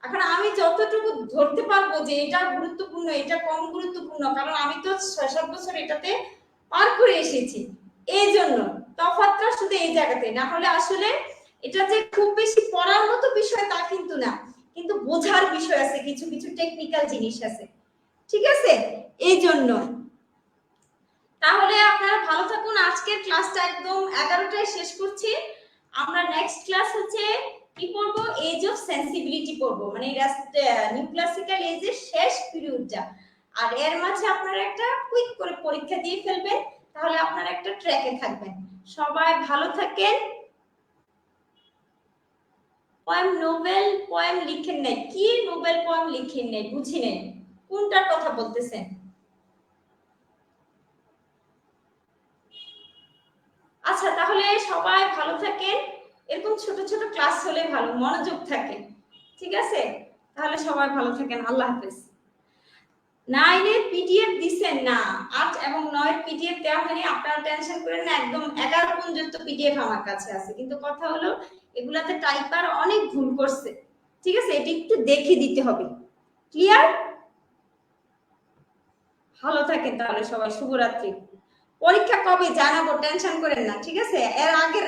এখন আমি যতটুকু ধরতে পারবো যে এটা গুরুত্বপূর্ণ, এটা কম গুরুত্বপূর্ণ, কারণ আমি তো 6-7 বছর এটাতে পার করে এসেছি, এই জন্য তফাৎটা শুধু এই জায়গাতে। না হলে আসলে এটা যে খুব বেশি পড়ার মতো বিষয় তা কিন্তু না, কিন্তু বোঝার বিষয় আছে, কিছু কিছু টেকনিক্যাল জিনিস আছে। ঠিক আছে, এই জন্য। তাহলে আপনারা ভালো থাকুন, আজকের ক্লাসটা একদম 11টায় শেষ করছি। আমরা নেক্সট ক্লাস হচ্ছে কি পড়ব? এজ অফ সেন্সিবিলিটি পড়ব, মানে নিউ ক্লাসিক্যাল এজের শেষ পিরিয়ডটা। আর এর মাঝে আপনারা একটা কুইক করে পরীক্ষা দিয়ে ফেলবেন, তাহলে আপনারা একটা ট্র্যাকে থাকবেন। সবাই ভালো থাকেন। পোয়েম, নোবেল পোয়েম লিখেন নাই? কি নোবেল পোয়েম লিখেন নাই? বুঝি নাই কোনটার কথা বলতেছেন। আচ্ছা, তাহলে সবাই ভালো থাকেন, এরকম ছোট ছোট ক্লাস হলে ভালো, মনোযোগ থাকে। ঠিক আছে, তাহলে সবাই ভালো থাকেন, আল্লাহ হাফেজ। 9 এর পিডিএফ দিবেন না, 8 এবং 9 এর পিডিএফ দেওয়া হয়নি, আপনারা টেনশন করেন না, একদম 11 পর্যন্ত পিডিএফ আমার কাছে আছে। কিন্তু কথা হলো এগুলাতে টাইপার অনেক ভুল করছে। ঠিক আছে, এটা একটু দেখে দিতে হবে। ক্লিয়ার? ভালো থাকেন তাহলে সবাই, শুভরাত্রি। পরীক্ষা কবে জানাবো, টেনশন করেন না। ঠিক আছে, এর আগে